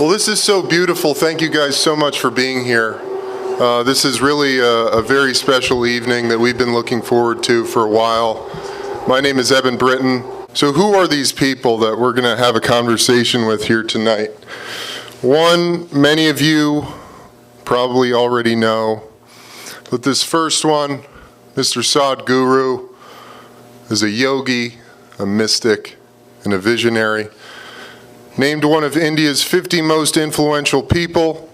Well, this is so beautiful. Thank you guys so much for being here. This is really a very special evening that we've been looking forward to for a while. My name is Evan Britton. So who are these people that we're going to have a conversation with here tonight? One, many of you probably already know, but this first one, Mr. Sadhguru, is a yogi, a mystic, and a visionary. Named one of India's 50 most influential people.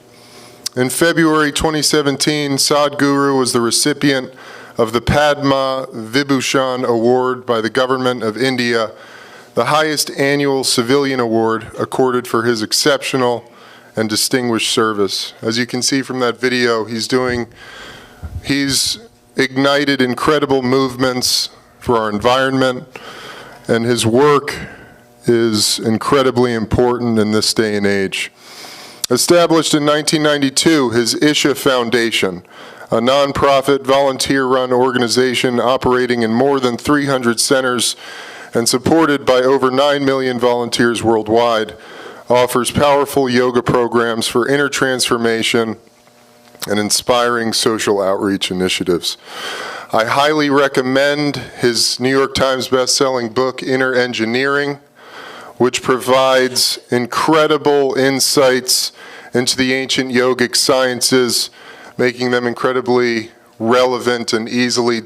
In February 2017, Sadhguru was the recipient of the Padma Vibhushan Award by the Government of India, the highest annual civilian award accorded for his exceptional and distinguished service. As you can see from that video, he's ignited incredible movements for our environment, and his work is incredibly important in this day and age. Established in 1992, his Isha Foundation, a nonprofit, volunteer-run organization operating in more than 300 centers and supported by over 9 million volunteers worldwide, offers powerful yoga programs for inner transformation and inspiring social outreach initiatives. I highly recommend his New York Times best-selling book, Inner Engineering, which provides incredible insights into the ancient yogic sciences, making them incredibly relevant and easily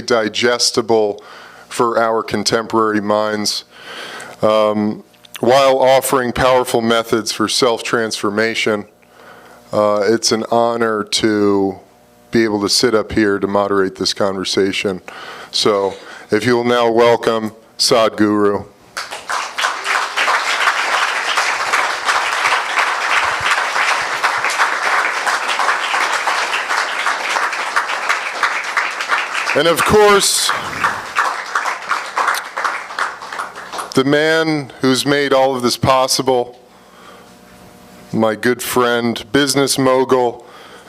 digestible for our contemporary minds, while offering powerful methods for self-transformation. It's an honor to be able to sit up here to moderate this conversation. So if you will now welcome Sadhguru. And of course, the man who's made all of this possible, my good friend, business mogul,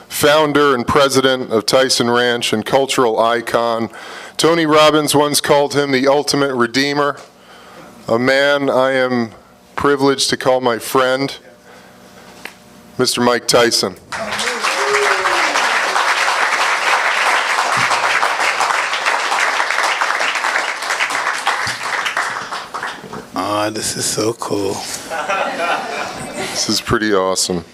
founder and president of Tyson Ranch and cultural icon. Tony Robbins once called him the ultimate redeemer, a man I am privileged to call my friend, Mr. Mike Tyson. This is so cool. This is pretty awesome.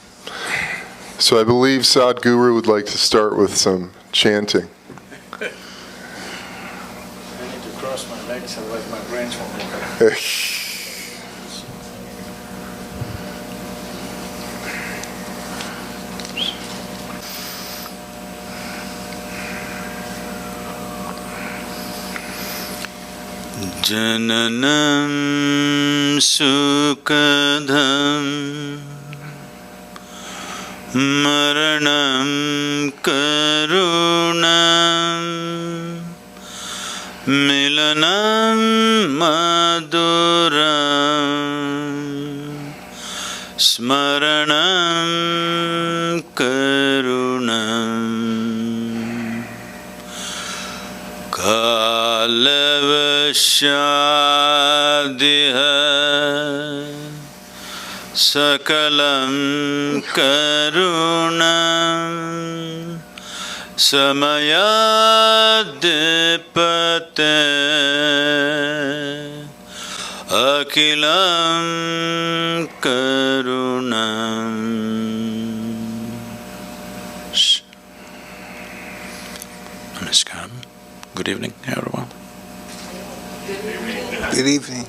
So I believe Sadhguru would like to start with some chanting. I need to cross my legs, otherwise my brains won't work. Jananam sukadham maranam karunam milanam maduram smaranam karunam kalavashadiha sakalam karunam samayadipate akilam karunam. Namaskar. Good evening, everyone. Good evening.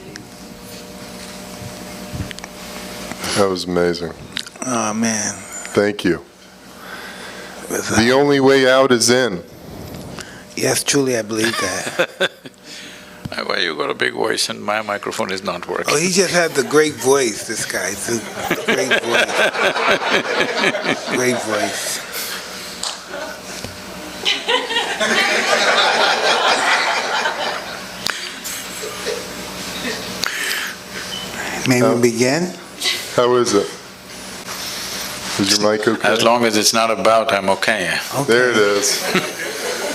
That was amazing. Oh, man. Thank you. The only way out is in. Yes, truly, I believe that. Why you got a big voice and my microphone is not working? Oh, he just has the great voice, this guy. It's a great voice. Great voice. May we begin? How is it? Is your mic okay? As long as it's not about, I'm okay. There it is.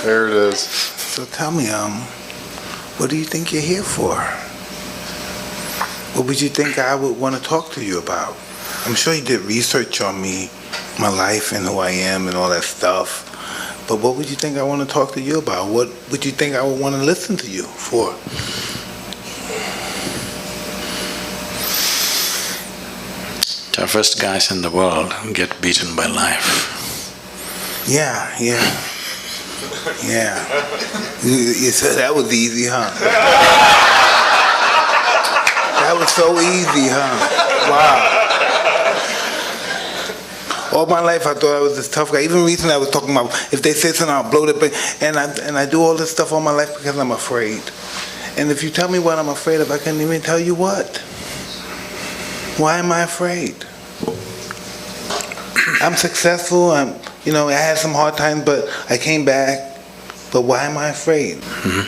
There it is. So tell me, what do you think you're here for? What would you think I would want to talk to you about? I'm sure you did research on me, my life and who I am and all that stuff. But what would you think I want to talk to you about? What would you think I would want to listen to you for? Toughest guys in the world get beaten by life. Yeah. You said that was easy, huh? That was so easy, huh? Wow. All my life I thought I was this tough guy. Even recently I was talking about if they say something I'll blow the thing. And I do all this stuff all my life because I'm afraid. And if you tell me what I'm afraid of, I can't even tell you what. Why am I afraid? I'm successful. I had some hard times, but I came back. But why am I afraid? Mm-hmm.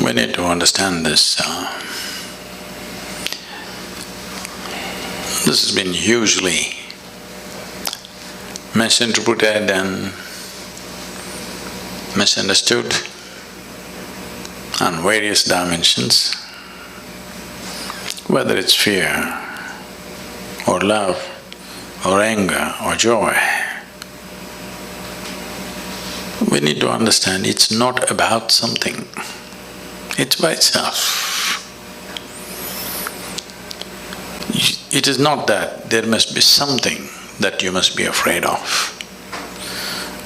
We need to understand this. This has been hugely misinterpreted and misunderstood on various dimensions, whether it's fear or love or anger or joy. We need to understand it's not about something, it's by itself. It is not that there must be something that you must be afraid of.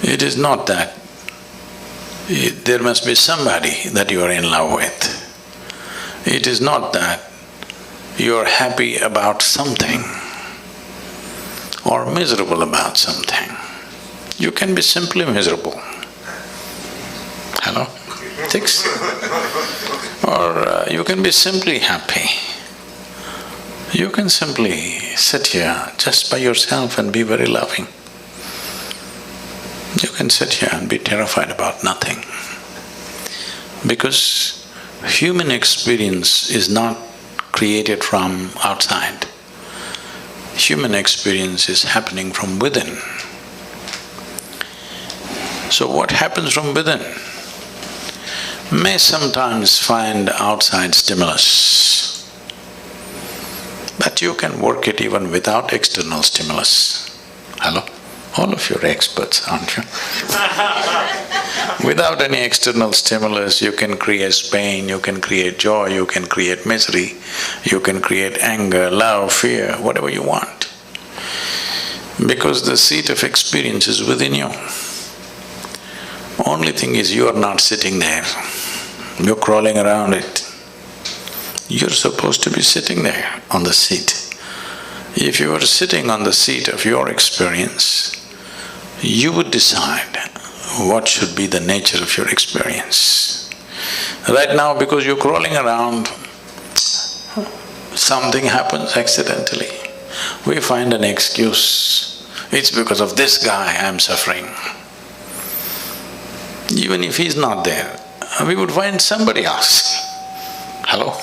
It is not that there must be somebody that you are in love with. It is not that you are happy about something or miserable about something. You can be simply miserable. Hello? Thanks. Or you can be simply happy. You can simply sit here just by yourself and be very loving. You can sit here and be terrified about nothing. Because human experience is not created from outside. Human experience is happening from within. So what happens from within may sometimes find outside stimulus, but you can work it even without external stimulus. Hello? All of you are experts, aren't you? Without any external stimulus, you can create pain, you can create joy, you can create misery, you can create anger, love, fear, whatever you want. Because the seat of experience is within you. Only thing is you are not sitting there, you're crawling around it. You're supposed to be sitting there on the seat. If you were sitting on the seat of your experience, you would decide what should be the nature of your experience. Right now, because you're crawling around, something happens accidentally. We find an excuse. It's because of this guy I'm suffering. Even if he's not there, we would find somebody else. Hello?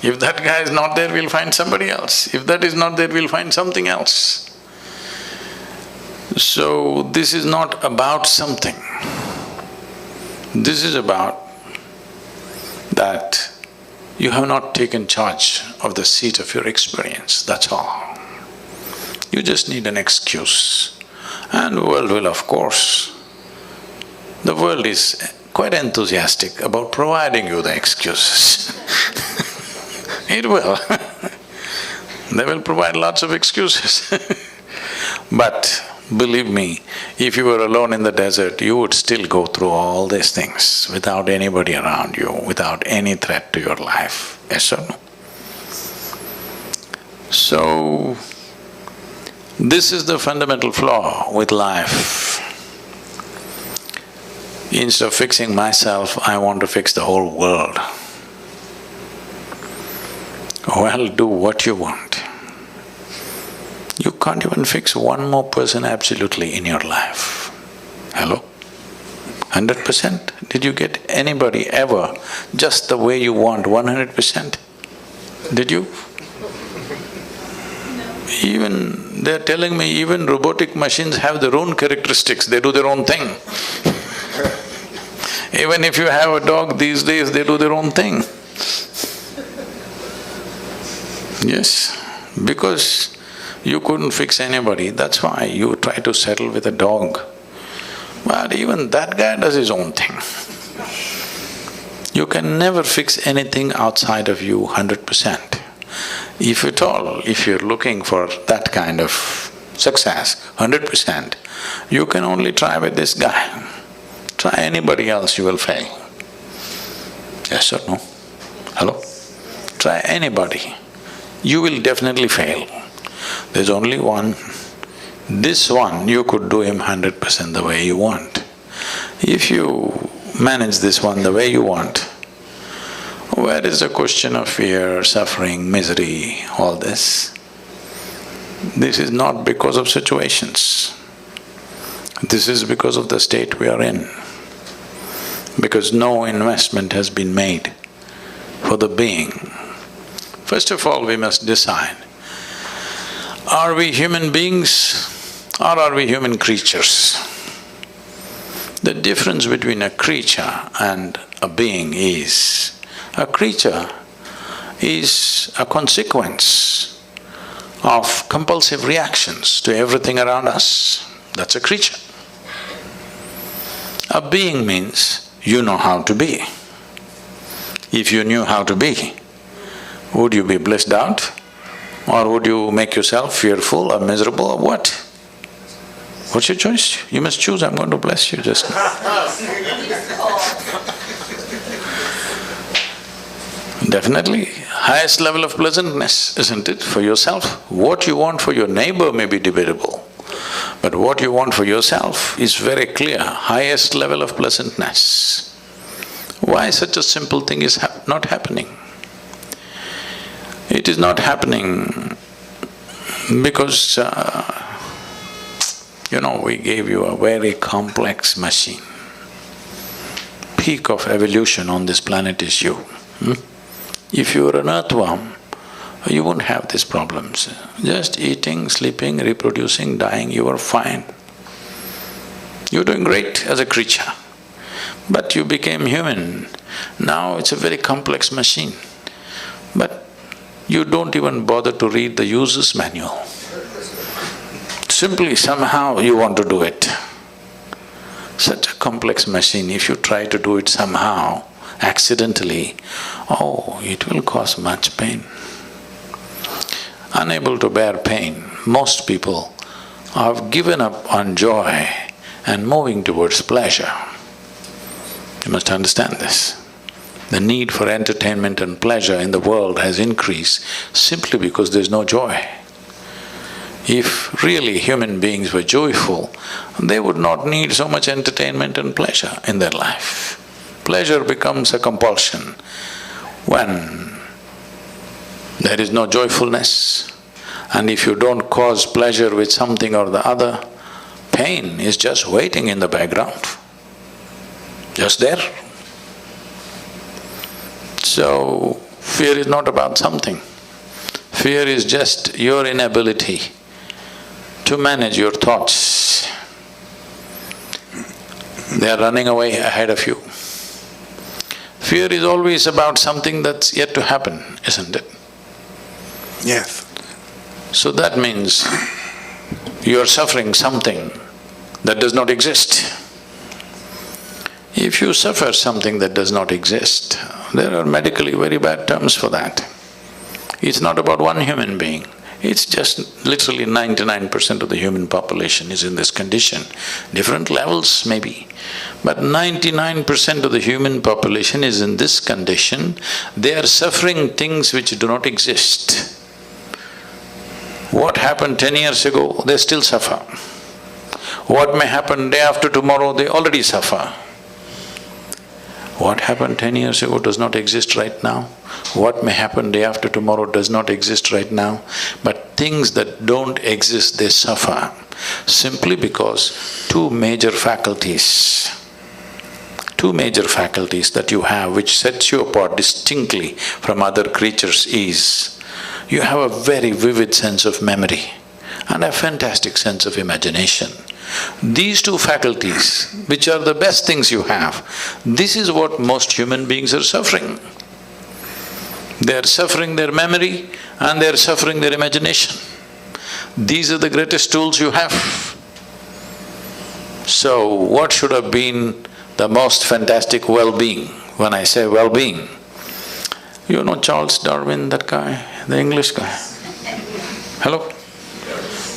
If that guy is not there, we'll find somebody else. If that is not there, we'll find something else. So, this is not about something. This is about that you have not taken charge of the seat of your experience, that's all. You just need an excuse. And the world will, of course, the world is quite enthusiastic about providing you the excuses. It will. They will provide lots of excuses. But believe me, if you were alone in the desert, you would still go through all these things without anybody around you, without any threat to your life. Yes or no? So, this is the fundamental flaw with life. Instead of fixing myself, I want to fix the whole world. Well, do what you want. You can't even fix one more person absolutely in your life. Hello? 100%? Did you get anybody ever just the way you want, 100%? Did you? Even… they're telling me even robotic machines have their own characteristics, they do their own thing. Even if you have a dog these days, they do their own thing. Yes, because you couldn't fix anybody, that's why you try to settle with a dog. But even that guy does his own thing. You can never fix anything outside of you 100%. If at all, if you're looking for that kind of success, 100%, you can only try with this guy. Try anybody else, you will fail. Yes or no? Hello? Try anybody, you will definitely fail. There's only one. This one, you could do him 100% the way you want. If you manage this one the way you want, where is the question of fear, suffering, misery, all this? This is not because of situations. This is because of the state we are in. Because no investment has been made for the being. First of all, we must decide, are we human beings or are we human creatures? The difference between a creature and a being is, a creature is a consequence of compulsive reactions to everything around us. That's a creature. A being means you know how to be. If you knew how to be, would you be blissed out? Or would you make yourself fearful or miserable or what? What's your choice? You must choose, I'm going to bless you just Definitely, highest level of pleasantness, isn't it, for yourself? What you want for your neighbor may be debatable, but what you want for yourself is very clear, highest level of pleasantness. Why such a simple thing is not happening? It is not happening because, we gave you a very complex machine. Peak of evolution on this planet is you. If you were an earthworm, you wouldn't have these problems. Just eating, sleeping, reproducing, dying, you are fine. You're doing great as a creature. But you became human. Now it's a very complex machine. But you don't even bother to read the user's manual. Simply somehow you want to do it. Such a complex machine, if you try to do it somehow, accidentally, oh, it will cause much pain. Unable to bear pain, most people have given up on joy and moving towards pleasure. You must understand this. The need for entertainment and pleasure in the world has increased simply because there's no joy. If really human beings were joyful, they would not need so much entertainment and pleasure in their life. Pleasure becomes a compulsion when there is no joyfulness, and if you don't cause pleasure with something or the other, pain is just waiting in the background, just there. So, fear is not about something. Fear is just your inability to manage your thoughts. They are running away ahead of you. Fear is always about something that's yet to happen, isn't it? Yes. So that means you are suffering something that does not exist. If you suffer something that does not exist, there are medically very bad terms for that. It's not about one human being, it's just literally 99% of the human population is in this condition. Different levels maybe, but 99% of the human population is in this condition. They are suffering things which do not exist. What happened 10 years ago, they still suffer. What may happen day after tomorrow, they already suffer. What happened 10 years ago does not exist right now. What may happen day after tomorrow does not exist right now. But things that don't exist, they suffer simply because two major faculties that you have which sets you apart distinctly from other creatures is, you have a very vivid sense of memory and a fantastic sense of imagination. These two faculties, which are the best things you have, this is what most human beings are suffering. They are suffering their memory and they are suffering their imagination. These are the greatest tools you have. So what should have been the most fantastic well-being? When I say well-being, you know Charles Darwin, that guy, the English guy? Hello?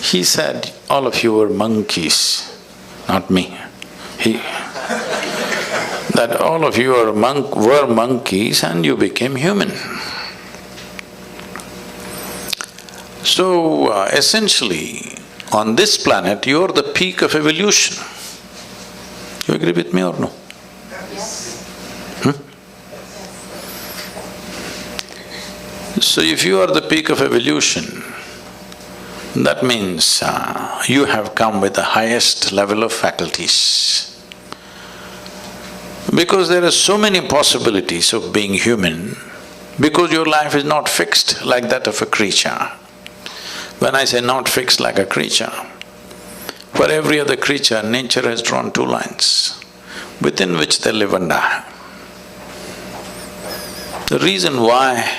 He said, all of you were monkeys, not me. That all of you were monkeys and you became human. So, essentially, on this planet, you're the peak of evolution. You agree with me or no? Yes. So if you are the peak of evolution, that means you have come with the highest level of faculties. Because there are so many possibilities of being human, because your life is not fixed like that of a creature. When I say not fixed like a creature, for every other creature, nature has drawn two lines within which they live and die. The reason why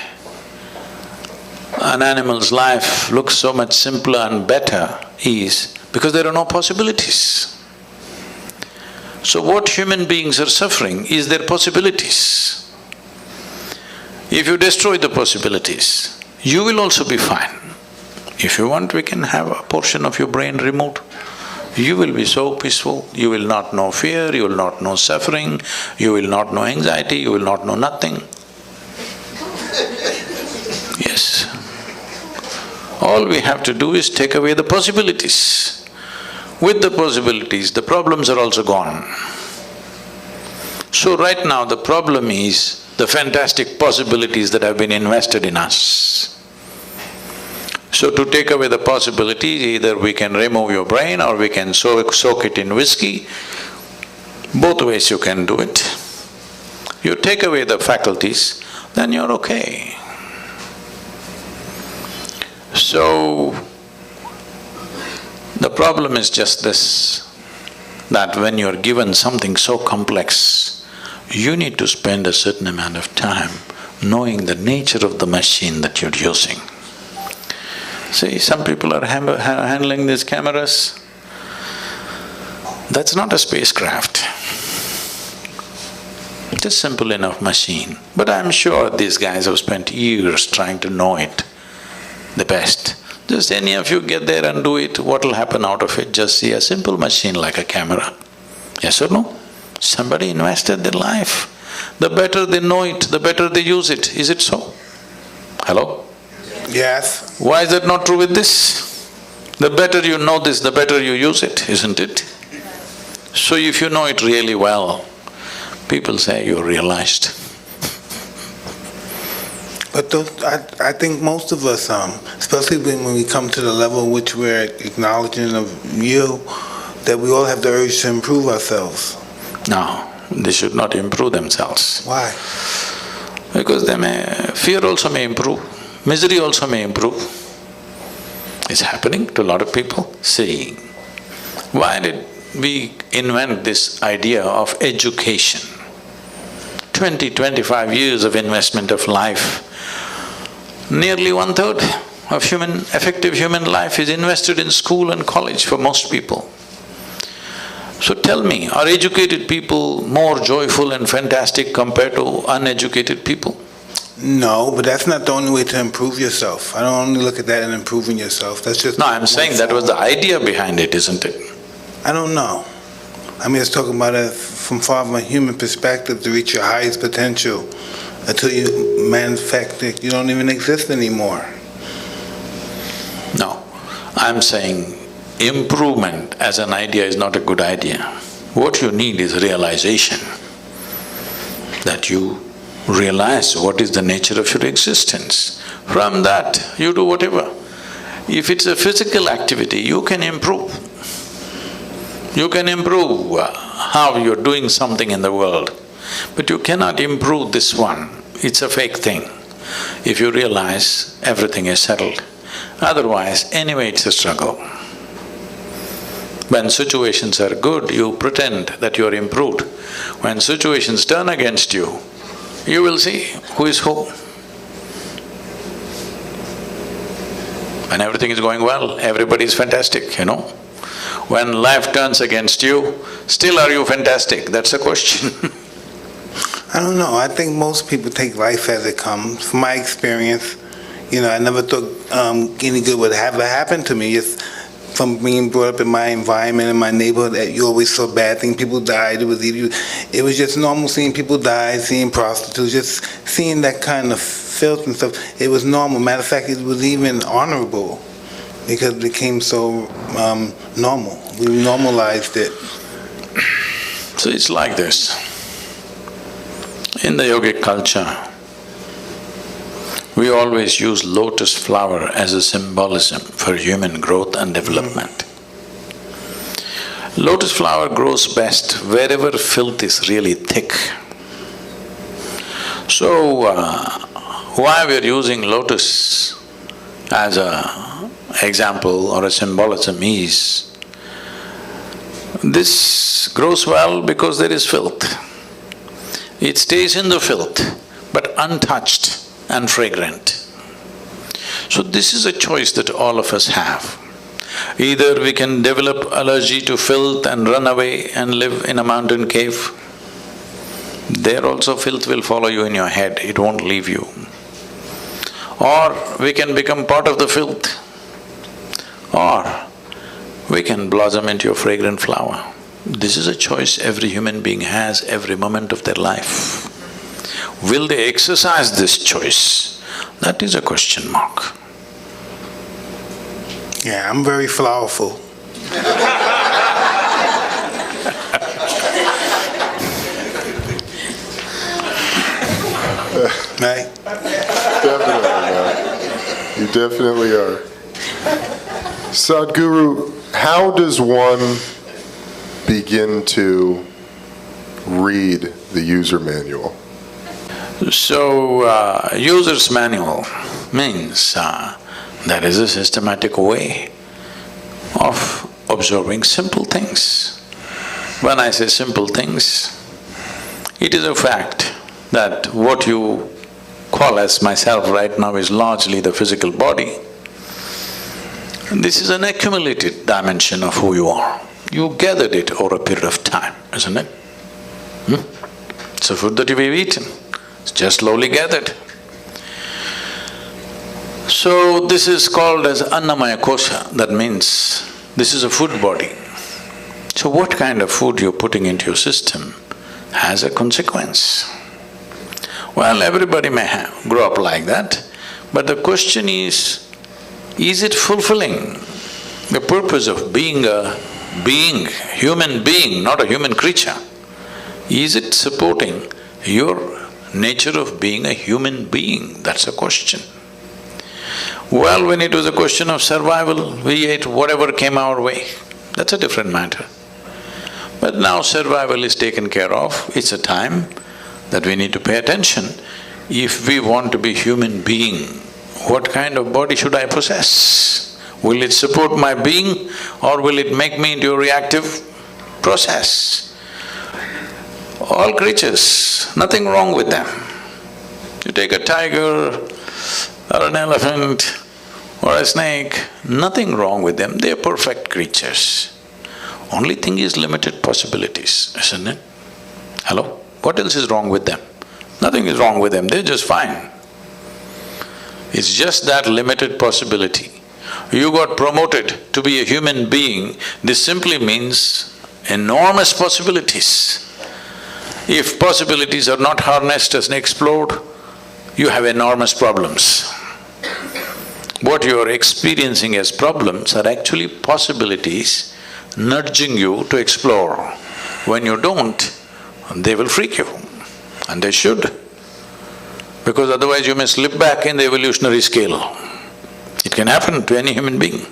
an animal's life looks so much simpler and better is because there are no possibilities. So what human beings are suffering is their possibilities. If you destroy the possibilities, you will also be fine. If you want, we can have a portion of your brain removed. You will be so peaceful, you will not know fear, you will not know suffering, you will not know anxiety, you will not know nothing. Yes. All we have to do is take away the possibilities. With the possibilities, the problems are also gone. So right now the problem is the fantastic possibilities that have been invested in us. So to take away the possibilities, either we can remove your brain or we can soak it in whiskey. Both ways you can do it. You take away the faculties, then you're okay. So, the problem is just this, that when you're given something so complex, you need to spend a certain amount of time knowing the nature of the machine that you're using. See, some people are handling these cameras. That's not a spacecraft. It's a simple enough machine. But I'm sure these guys have spent years trying to know it the best. Just any of you get there and do it, what'll happen out of it? Just see a simple machine like a camera. Yes or no? Somebody invested their life. The better they know it, the better they use it. Is it so? Hello? Yes. Why is that not true with this? The better you know this, the better you use it, isn't it? So if you know it really well, people say you're realized. But I think most of us, especially when we come to the level which we're acknowledging of you, that we all have the urge to improve ourselves. No, they should not improve themselves. Why? Because fear also may improve, misery also may improve. It's happening to a lot of people. See, why did we invent this idea of education? 20-25 years of investment of life. Nearly 1/3 of effective human life is invested in school and college for most people. So tell me, are educated people more joyful and fantastic compared to uneducated people? No, but that's not the only way to improve yourself. I don't only look at that in improving yourself, that's just… No, I'm saying that was the idea behind it, isn't it? I don't know. I mean, it's talking about it from far from a human perspective to reach your highest potential until you manufacture, you don't even exist anymore. No, I'm saying improvement as an idea is not a good idea. What you need is realization, that you realize what is the nature of your existence. From that, you do whatever. If it's a physical activity, you can improve. You can improve how you're doing something in the world, but you cannot improve this one. It's a fake thing. If you realize everything is settled, otherwise anyway it's a struggle. When situations are good, you pretend that you're improved. When situations turn against you, you will see who is who. When everything is going well, everybody is fantastic, you know. When life turns against you, still are you fantastic? That's the question. I don't know. I think most people take life as it comes. From my experience, I never thought any good would ever happen to me. Just from being brought up in my environment, in my neighborhood, that you always saw bad things. People died. It was just normal seeing people die, seeing prostitutes, just seeing that kind of filth and stuff. It was normal. Matter of fact, it was even honorable because it became so normal. We normalized it. So it's like this. In the yogic culture, we always use lotus flower as a symbolism for human growth and development. Lotus flower grows best wherever filth is really thick. So, why we're using lotus as a example or a symbolism is, this grows well because there is filth. It stays in the filth, but untouched and fragrant. So this is a choice that all of us have. Either we can develop allergy to filth and run away and live in a mountain cave. There also filth will follow you in your head, it won't leave you. Or we can become part of the filth. Or we can blossom into a fragrant flower. This is a choice every human being has every moment of their life. Will they exercise this choice? That is a question mark. Yeah, I'm very flowerful. Right? Definitely, man. You definitely are. Sadhguru, how does one begin to read the user manual? So, user's manual means there is a systematic way of observing simple things. When I say simple things, it is a fact that what you call as myself right now is largely the physical body. This is an accumulated dimension of who you are. You gathered it over a period of time, isn't it? It's a food that you've eaten, it's just slowly gathered. So this is called as Annamaya Kosha, that means this is a food body. So what kind of food you're putting into your system has a consequence. Well, everybody may grow up like that, but the question is it fulfilling the purpose of being a being, human being, not a human creature? Is it supporting your nature of being a human being? That's a question. Well, when it was a question of survival, we ate whatever came our way. That's a different matter. But now survival is taken care of, it's a time that we need to pay attention. If we want to be human being, what kind of body should I possess? Will it support my being or will it make me into a reactive process? All creatures, nothing wrong with them. You take a tiger or an elephant or a snake, nothing wrong with them, they're perfect creatures. Only thing is limited possibilities, isn't it? Hello? What else is wrong with them? Nothing is wrong with them, they're just fine. It's just that limited possibility. You got promoted to be a human being, this simply means enormous possibilities. If possibilities are not harnessed and explored, you have enormous problems. What you are experiencing as problems are actually possibilities nudging you to explore. When you don't, they will freak you, and they should, because otherwise you may slip back in the evolutionary scale. It can happen to any human being.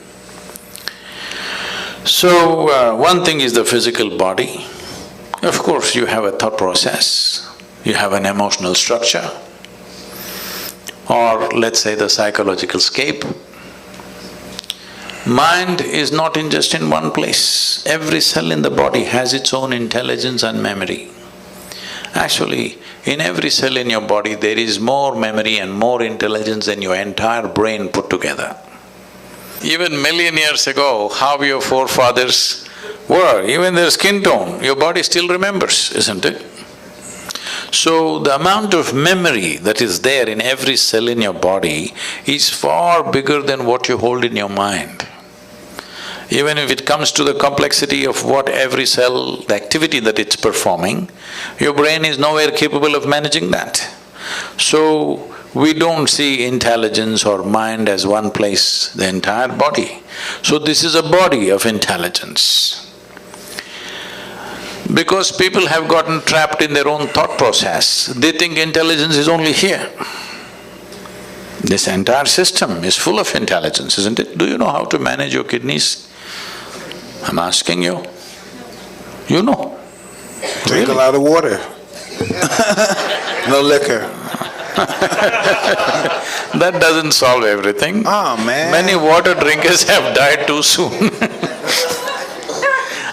So, one thing is the physical body. Of course, you have a thought process, you have an emotional structure, or let's say the psychological scape. Mind is not just in one place. Every cell in the body has its own intelligence and memory. Actually, in every cell in your body, there is more memory and more intelligence than your entire brain put together. Even million years ago, how your forefathers were, even their skin tone, your body still remembers, isn't it? So the amount of memory that is there in every cell in your body is far bigger than what you hold in your mind. Even if it comes to the complexity of what every cell, the activity that it's performing, your brain is nowhere capable of managing that. So, we don't see intelligence or mind as one place, the entire body. So this is a body of intelligence. Because people have gotten trapped in their own thought process, they think intelligence is only here. This entire system is full of intelligence, isn't it? Do you know how to manage your kidneys? I'm asking you. You know. Drink a lot of water. No liquor. That doesn't solve everything. Oh, man. Many water drinkers have died too soon.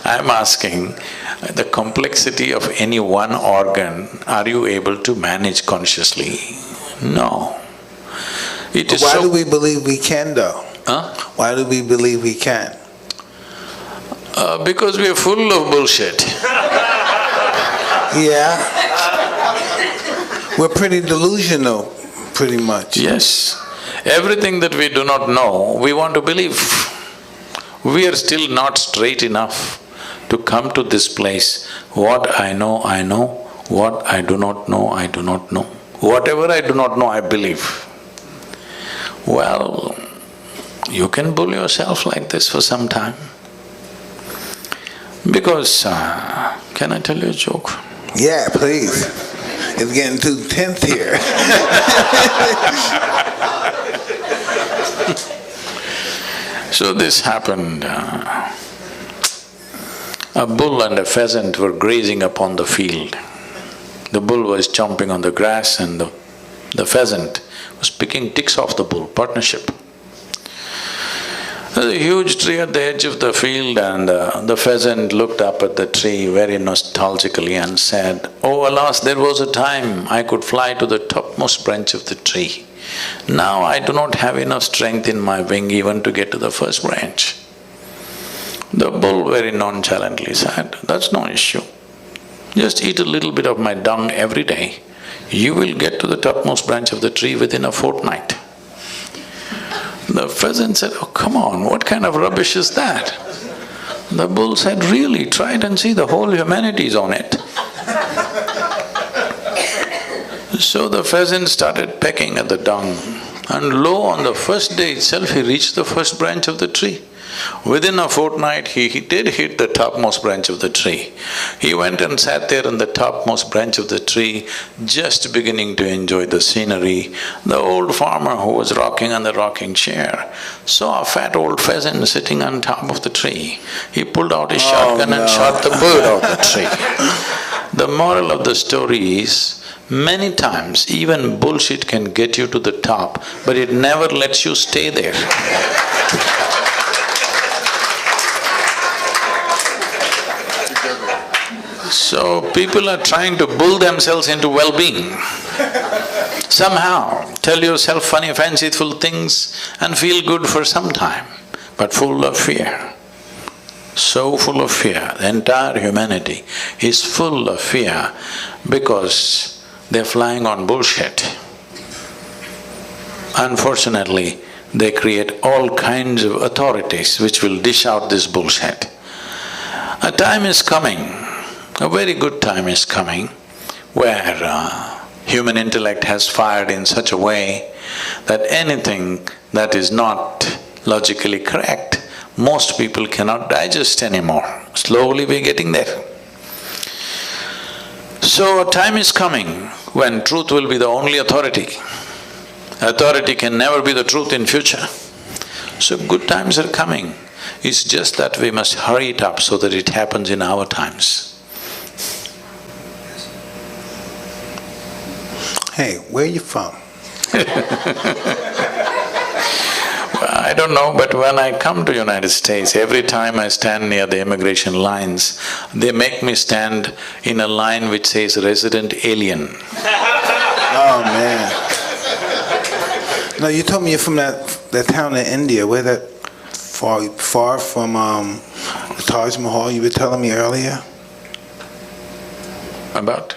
I'm asking, the complexity of any one organ, are you able to manage consciously? No. It is Why so… do we believe we can, though? Huh? Why do we believe we can? Because we are full of bullshit. Yeah. We're pretty delusional, pretty much. Yes. Everything that we do not know, we want to believe. We are still not straight enough to come to this place. What I know, I know. What I do not know, I do not know. Whatever I do not know, I believe. Well, you can bull yourself like this for some time. Because, can I tell you a joke? Yeah, please. It's getting too tense here. So this happened, a bull and a pheasant were grazing upon the field. The bull was chomping on the grass and the pheasant was picking ticks off the bull, partnership. There's a huge tree at the edge of the field and the pheasant looked up at the tree very nostalgically and said, "Oh, alas, there was a time I could fly to the topmost branch of the tree. Now I do not have enough strength in my wing even to get to the first branch." The bull very nonchalantly said, "That's no issue. Just eat a little bit of my dung every day. You will get to the topmost branch of the tree within a fortnight." The pheasant said, "Oh, come on, what kind of rubbish is that?" The bull said, "Really, try it and see, the whole humanity is on it." So the pheasant started pecking at the dung, and lo, on the first day itself he reached the first branch of the tree. Within a fortnight, he did hit the topmost branch of the tree. He went and sat there on the topmost branch of the tree, just beginning to enjoy the scenery. The old farmer who was rocking on the rocking chair saw a fat old pheasant sitting on top of the tree. He pulled out his shotgun and shot the bird out of the tree. The moral of the story is, many times even bullshit can get you to the top, but it never lets you stay there. So people are trying to bull themselves into well-being. Somehow, tell yourself funny, fanciful things and feel good for some time, but full of fear. So full of fear. The entire humanity is full of fear because they're flying on bullshit. Unfortunately, they create all kinds of authorities which will dish out this bullshit. A time is coming, a very good time is coming, where human intellect has fired in such a way that anything that is not logically correct, most people cannot digest anymore. Slowly we're getting there. So a time is coming when truth will be the only authority. Authority can never be the truth in future. So good times are coming. It's just that we must hurry it up so that it happens in our times. Hey, where are you from? I don't know, but when I come to United States, every time I stand near the immigration lines, they make me stand in a line which says resident alien. Oh, man. No, you told me you're from that town in India. Where that… far from the Taj Mahal you were telling me earlier? About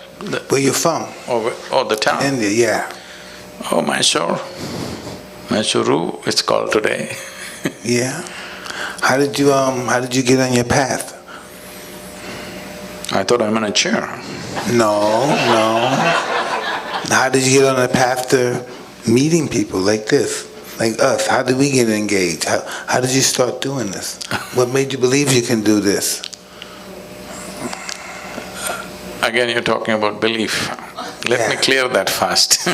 Where you from? the town? India, yeah. Oh, Mysore. Mysuru, it's called today. Yeah. How did you get on your path? I thought I'm in a chair. No. How did you get on the path to meeting people like this, like us? How did we get engaged? How did you start doing this? What made you believe you can do this? Again, you're talking about belief. Let me clear that first.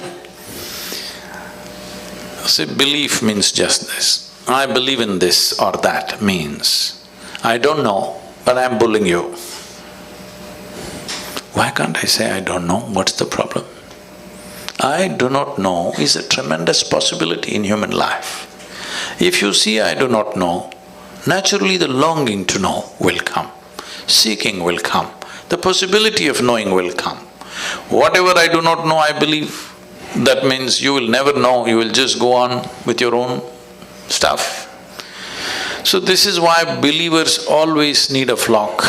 See, belief means just this. I believe in this or that means I don't know, but I'm bullying you. Why can't I say I don't know? What's the problem? I do not know is a tremendous possibility in human life. If you see I do not know, naturally the longing to know will come, seeking will come, the possibility of knowing will come. Whatever I do not know, I believe, that means you will never know, you will just go on with your own stuff. So this is why believers always need a flock.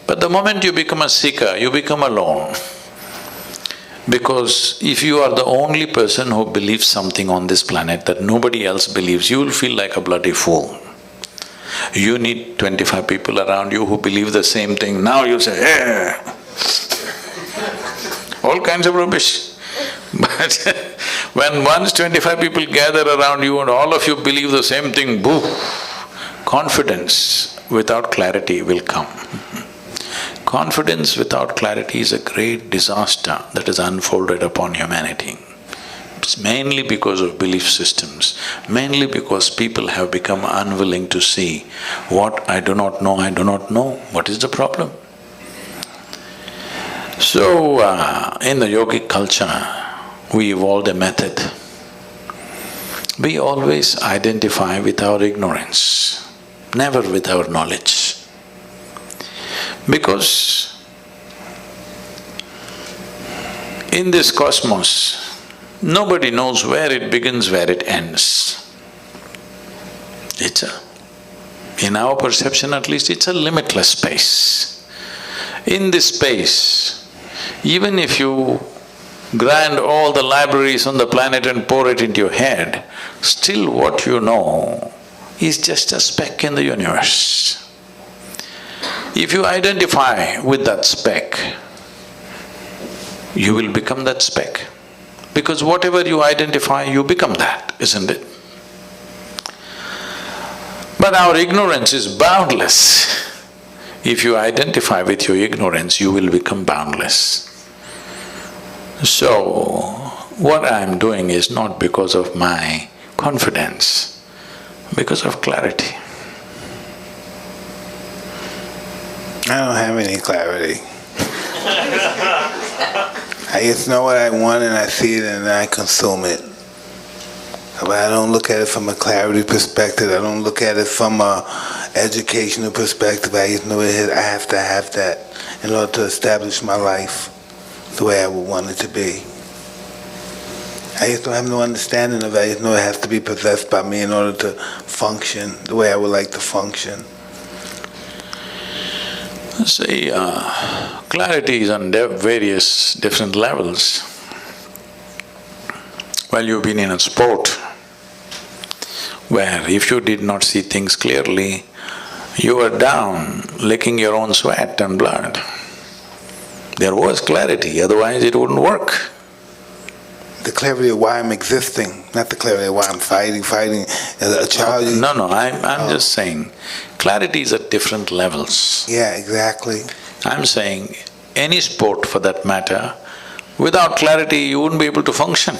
But the moment you become a seeker, you become alone. Because if you are the only person who believes something on this planet that nobody else believes, you will feel like a bloody fool. You need 25 people around you who believe the same thing. Now you say, hey! All kinds of rubbish. But when once 25 people gather around you and all of you believe the same thing, boo! Confidence without clarity will come. Confidence without clarity is a great disaster that is unfolded upon humanity. It's mainly because of belief systems, mainly because people have become unwilling to see what I do not know, I do not know. What is the problem? So, in the yogic culture, we evolved a method. We always identify with our ignorance, never with our knowledge. Because in this cosmos, nobody knows where it begins, where it ends. In our perception at least, it's a limitless space. In this space, even if you grant all the libraries on the planet and pour it into your head, still what you know is just a speck in the universe. If you identify with that speck, you will become that speck. Because whatever you identify, you become that, isn't it? But our ignorance is boundless. If you identify with your ignorance, you will become boundless. So, what I am doing is not because of my confidence, because of clarity. I don't have any clarity. I just know what I want and I see it and I consume it. But I don't look at it from a clarity perspective, I don't look at it from a educational perspective. I just know I have to have that in order to establish my life the way I would want it to be. I just don't have no understanding of it. I just know it has to be possessed by me in order to function the way I would like to function. See, clarity is on various different levels. Well, you've been in a sport where if you did not see things clearly, you were down, licking your own sweat and blood. There was clarity, otherwise it wouldn't work. The clarity of why I'm existing, not the clarity of why I'm fighting as a child. No, I'm just saying, clarity is at different levels. Yeah, exactly. I'm saying, any sport for that matter, without clarity you wouldn't be able to function.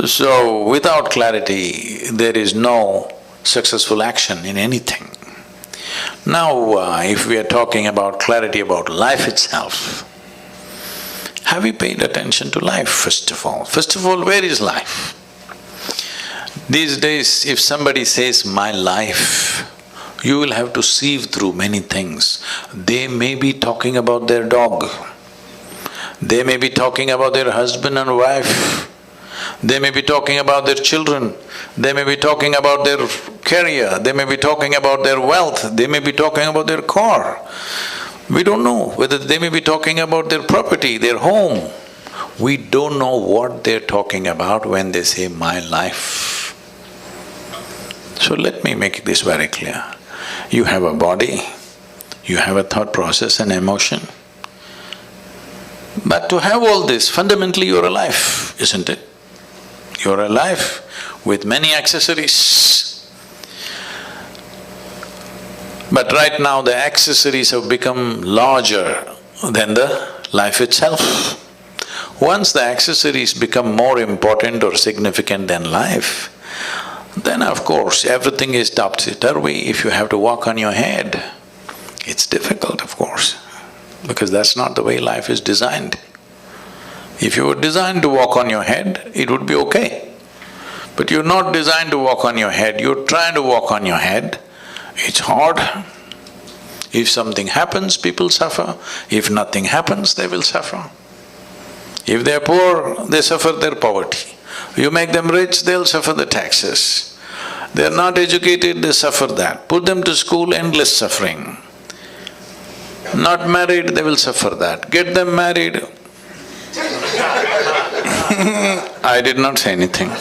So, without clarity, there is no successful action in anything. Now, if we are talking about clarity about life itself, have we paid attention to life, first of all? First of all, where is life? These days, if somebody says, my life, you will have to sieve through many things. They may be talking about their dog. They may be talking about their husband and wife. They may be talking about their children, they may be talking about their career, they may be talking about their wealth, they may be talking about their car. We don't know whether they may be talking about their property, their home. We don't know what they're talking about when they say, my life. So let me make this very clear. You have a body, you have a thought process and emotion. But to have all this, fundamentally you're alive, isn't it? You're alive with many accessories. But right now the accessories have become larger than the life itself. Once the accessories become more important or significant than life, then of course everything is topsy-turvy. If you have to walk on your head, it's difficult, of course, because that's not the way life is designed. If you were designed to walk on your head, it would be okay. But you're not designed to walk on your head, you're trying to walk on your head, it's hard. If something happens, people suffer. If nothing happens, they will suffer. If they're poor, they suffer their poverty. You make them rich, they'll suffer the taxes. They're not educated, they suffer that. Put them to school, endless suffering. Not married, they will suffer that. Get them married. I did not say anything.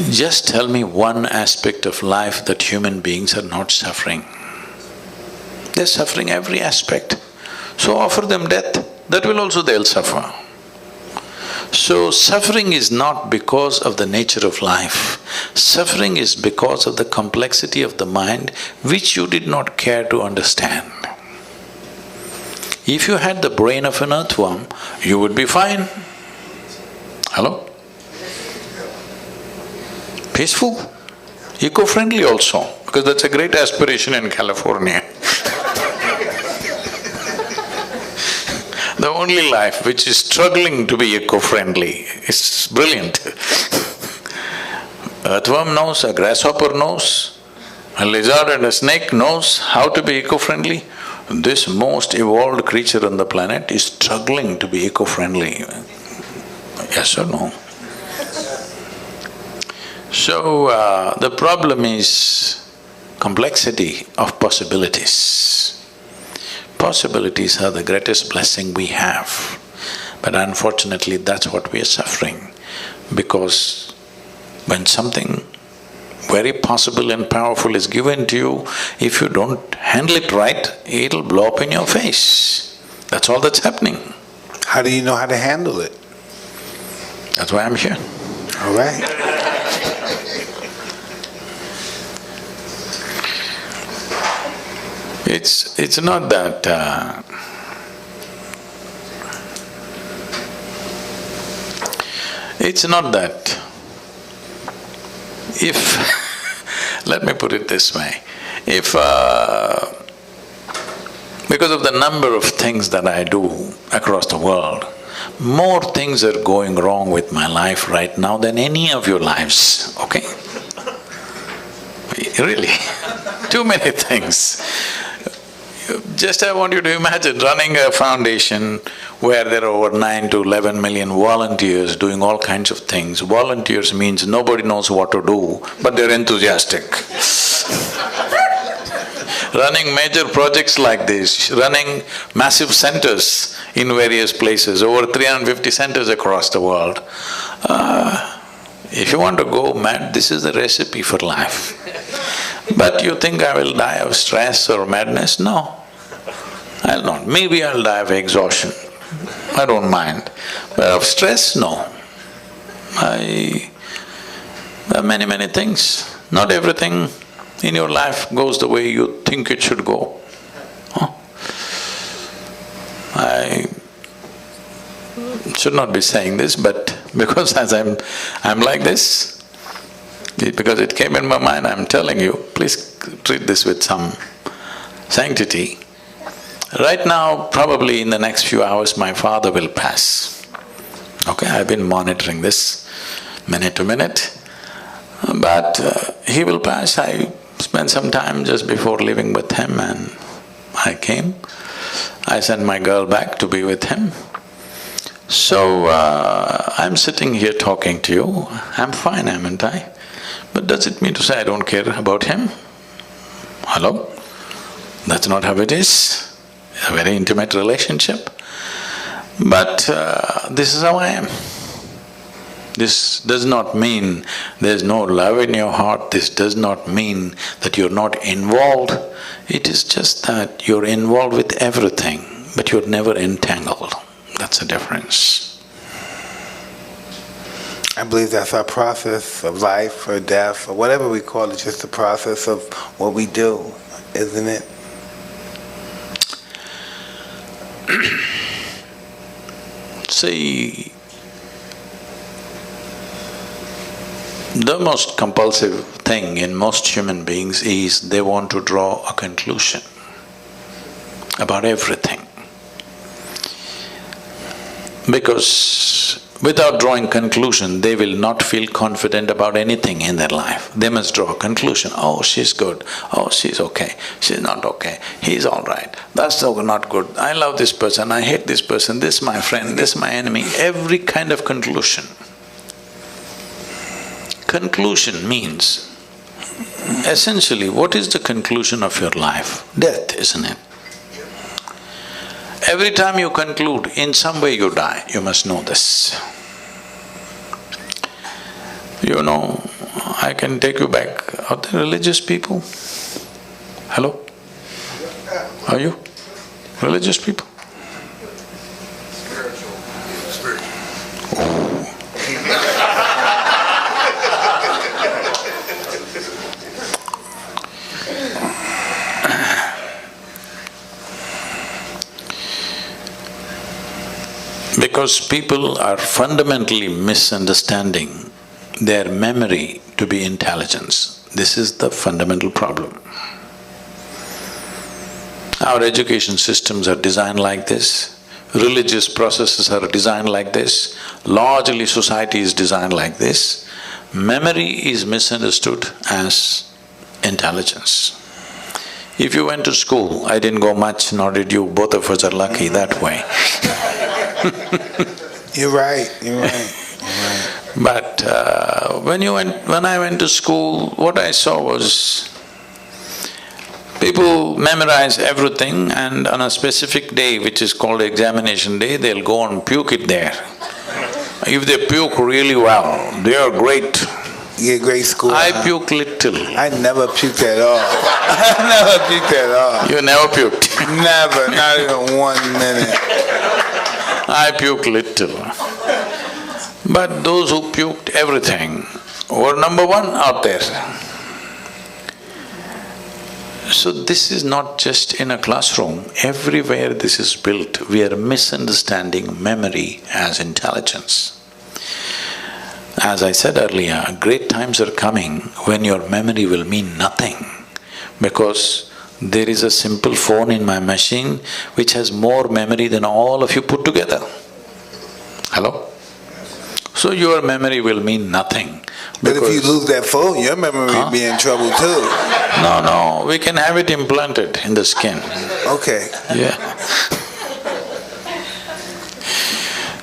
Just tell me one aspect of life that human beings are not suffering. They're suffering every aspect. So offer them death, that will also they'll suffer. So suffering is not because of the nature of life. Suffering is because of the complexity of the mind which you did not care to understand. If you had the brain of an earthworm, you would be fine. Hello? Peaceful, eco-friendly also, because that's a great aspiration in California. The only life which is struggling to be eco-friendly is brilliant. Earthworm knows, a grasshopper knows, a lizard and a snake knows how to be eco-friendly. This most evolved creature on the planet is struggling to be eco-friendly. Yes or no? So, the problem is complexity of possibilities. Possibilities are the greatest blessing we have, but unfortunately that's what we are suffering, because when something very possible and powerful is given to you, if you don't handle it right, it'll blow up in your face. That's all that's happening. How do you know how to handle it? That's why I'm here. All right. It's not that… it's not that if… let me put it this way, if… because of the number of things that I do across the world, more things are going wrong with my life right now than any of your lives, okay? Really, too many things. Just I want you to imagine running a foundation where there are over 9 to 11 million volunteers doing all kinds of things. Volunteers means nobody knows what to do, but they're enthusiastic. Running major projects like this, running massive centers in various places, over 350 centers across the world. If you want to go mad, this is the recipe for life. But you think I will die of stress or madness? No, I'll not. Maybe I'll die of exhaustion, I don't mind. But of stress, no. There are many things. Not everything in your life goes the way you think it should go. I should not be saying this, but because as I'm like this, because it came in my mind, I'm telling you, please treat this with some sanctity. Right now, probably in the next few hours, my father will pass. Okay, I've been monitoring this minute to minute, but he will pass. I spent some time just before leaving with him and I came. I sent my girl back to be with him. So, I'm sitting here talking to you, I'm fine, haven't I? But does it mean to say I don't care about him? Hello? That's not how it is. A very intimate relationship. But this is how I am. This does not mean there's no love in your heart, this does not mean that you're not involved. It is just that you're involved with everything, but you're never entangled. That's the difference. I believe that's our process of life or death or whatever we call it, just the process of what we do, isn't it? See, the most compulsive thing in most human beings is they want to draw a conclusion about everything. Because without drawing conclusion, they will not feel confident about anything in their life. They must draw a conclusion. Oh, she's good. Oh, she's okay. She's not okay. He's all right. That's so not good. I love this person. I hate this person. This is my friend. This is my enemy. Every kind of conclusion. Conclusion means, essentially, what is the conclusion of your life? Death, isn't it? Every time you conclude, in some way you die, you must know this. You know, I can take you back. Are there religious people? Hello? Are you? Religious people? Because people are fundamentally misunderstanding their memory to be intelligence. This is the fundamental problem. Our education systems are designed like this, religious processes are designed like this, largely society is designed like this. Memory is misunderstood as intelligence. If you went to school, I didn't go much, nor did you, both of us are lucky that way. You're right. But when I went to school, what I saw was people memorize everything, and on a specific day, which is called examination day, they'll go and puke it there. If they puke really well, they are great. You get great score. I puke little. I never puked at all. I never puked at all. You never puked? Never, not even 1 minute. I puke little. But those who puked everything were number one out there. So this is not just in a classroom, everywhere this is built. We are misunderstanding memory as intelligence. As I said earlier, great times are coming when your memory will mean nothing, because there is a simple phone in my machine which has more memory than all of you put together. Hello? So your memory will mean nothing. But if you lose that phone, your memory will be in trouble too. No, we can have it implanted in the skin. Okay. Yeah.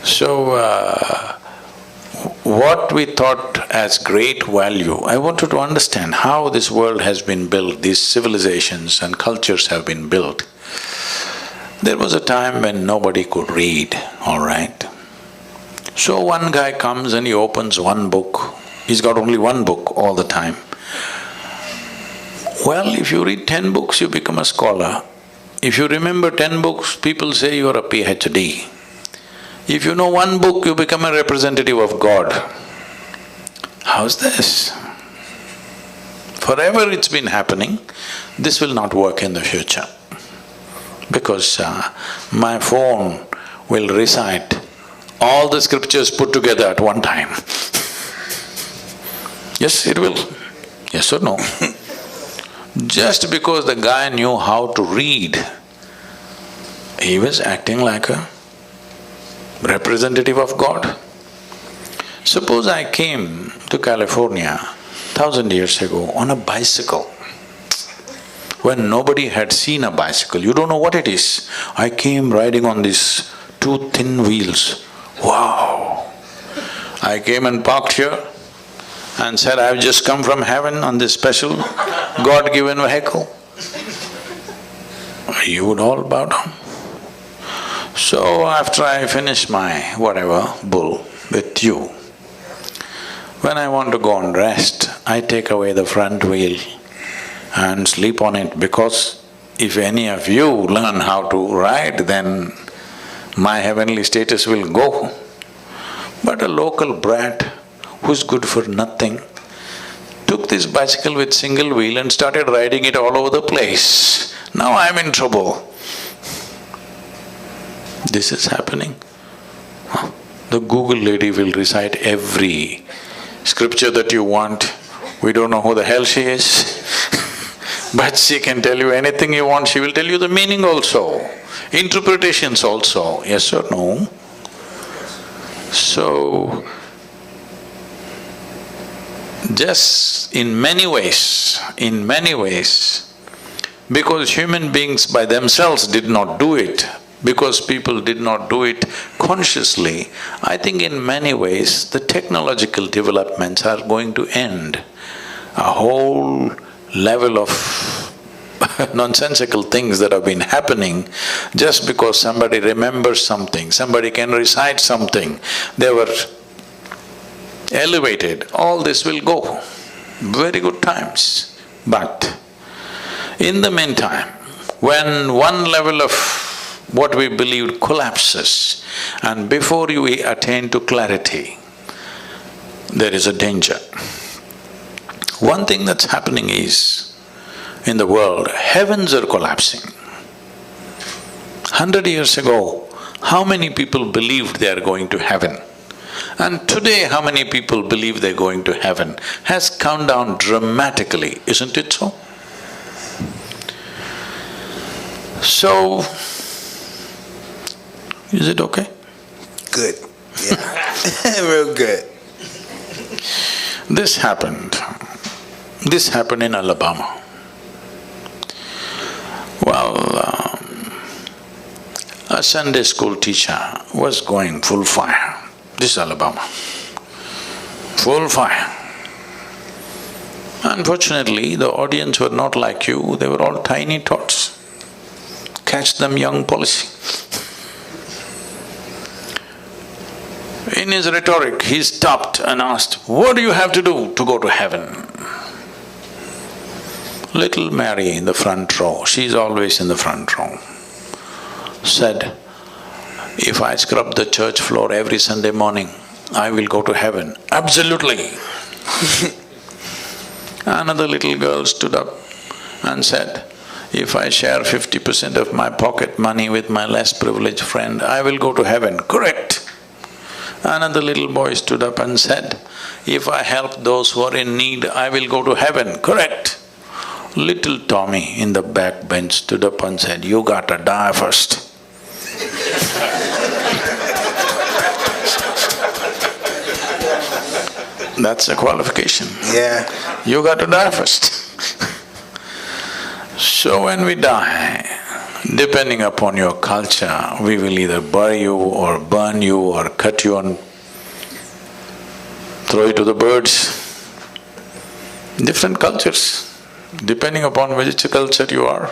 So, what we thought as great value, I wanted to understand how this world has been built, these civilizations and cultures have been built. There was a time when nobody could read, all right? So one guy comes and he opens one book, he's got only one book all the time. Well, if you read 10 books, you become a scholar. If you remember 10 books, people say you are a PhD. If you know one book, you become a representative of God. How's this? Forever it's been happening, this will not work in the future. Because my phone will recite all the scriptures put together at one time. Yes, it will. Yes or no? Just because the guy knew how to read, he was acting like a representative of God. Suppose I came to California 1,000 years ago on a bicycle, when nobody had seen a bicycle, you don't know what it is. I came riding on these two thin wheels. Wow! I came and parked here and said, I've just come from heaven on this special God-given vehicle. You would all bow down. So after I finish my whatever bull with you, when I want to go and rest, I take away the front wheel and sleep on it, because if any of you learn how to ride, then my heavenly status will go. But a local brat who's good for nothing took this bicycle with single wheel and started riding it all over the place. Now I'm in trouble. This is happening. The Google lady will recite every scripture that you want. We don't know who the hell she is but she can tell you anything you want. She will tell you the meaning also, interpretations also, yes or no? So, just in many ways, because human beings by themselves did not do it, because people did not do it consciously, I think in many ways the technological developments are going to end. A whole level of nonsensical things that have been happening just because somebody remembers something, somebody can recite something, they were elevated, all this will go. Very good times. But in the meantime, when one level of what we believed collapses, and before you attain to clarity, there is a danger. One thing that's happening is, in the world, heavens are collapsing. 100 years ago, how many people believed they are going to heaven? And today, how many people believe they're going to heaven has come down dramatically, isn't it so? So, is it okay? Good, yeah. Real good. This happened in Alabama. Well, a Sunday school teacher was going full fire. This is Alabama. Full fire. Unfortunately, the audience were not like you, they were all tiny tots. Catch them young policy. In his rhetoric, he stopped and asked, what do you have to do to go to heaven? Little Mary in the front row, she's always in the front row, said, if I scrub the church floor every Sunday morning, I will go to heaven. Absolutely. Another little girl stood up and said, if I share 50% of my pocket money with my less privileged friend, I will go to heaven. Correct. Another little boy stood up and said, if I help those who are in need, I will go to heaven. Correct. Little Tommy in the back bench stood up and said, you gotta die first. That's a qualification. Yeah. You got to die first. So when we die, depending upon your culture, we will either bury you or burn you or cut you and throw you to the birds. Different cultures, depending upon which culture you are,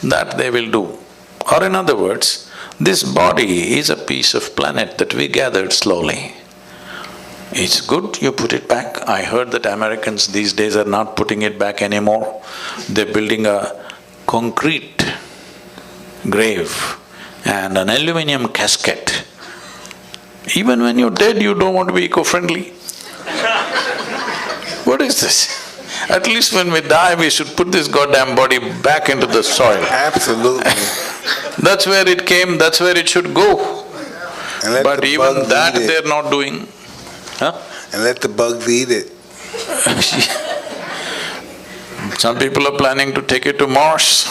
that they will do. Or in other words, this body is a piece of planet that we gathered slowly. It's good you put it back. I heard that Americans these days are not putting it back anymore. They're building a concrete grave and an aluminum casket. Even when you're dead, you don't want to be eco-friendly. What is this? At least when we die, we should put this goddamn body back into the soil. Absolutely. That's where it came, that's where it should go. But even that they're not doing. Huh? And let the bugs eat it. Some people are planning to take it to Mars.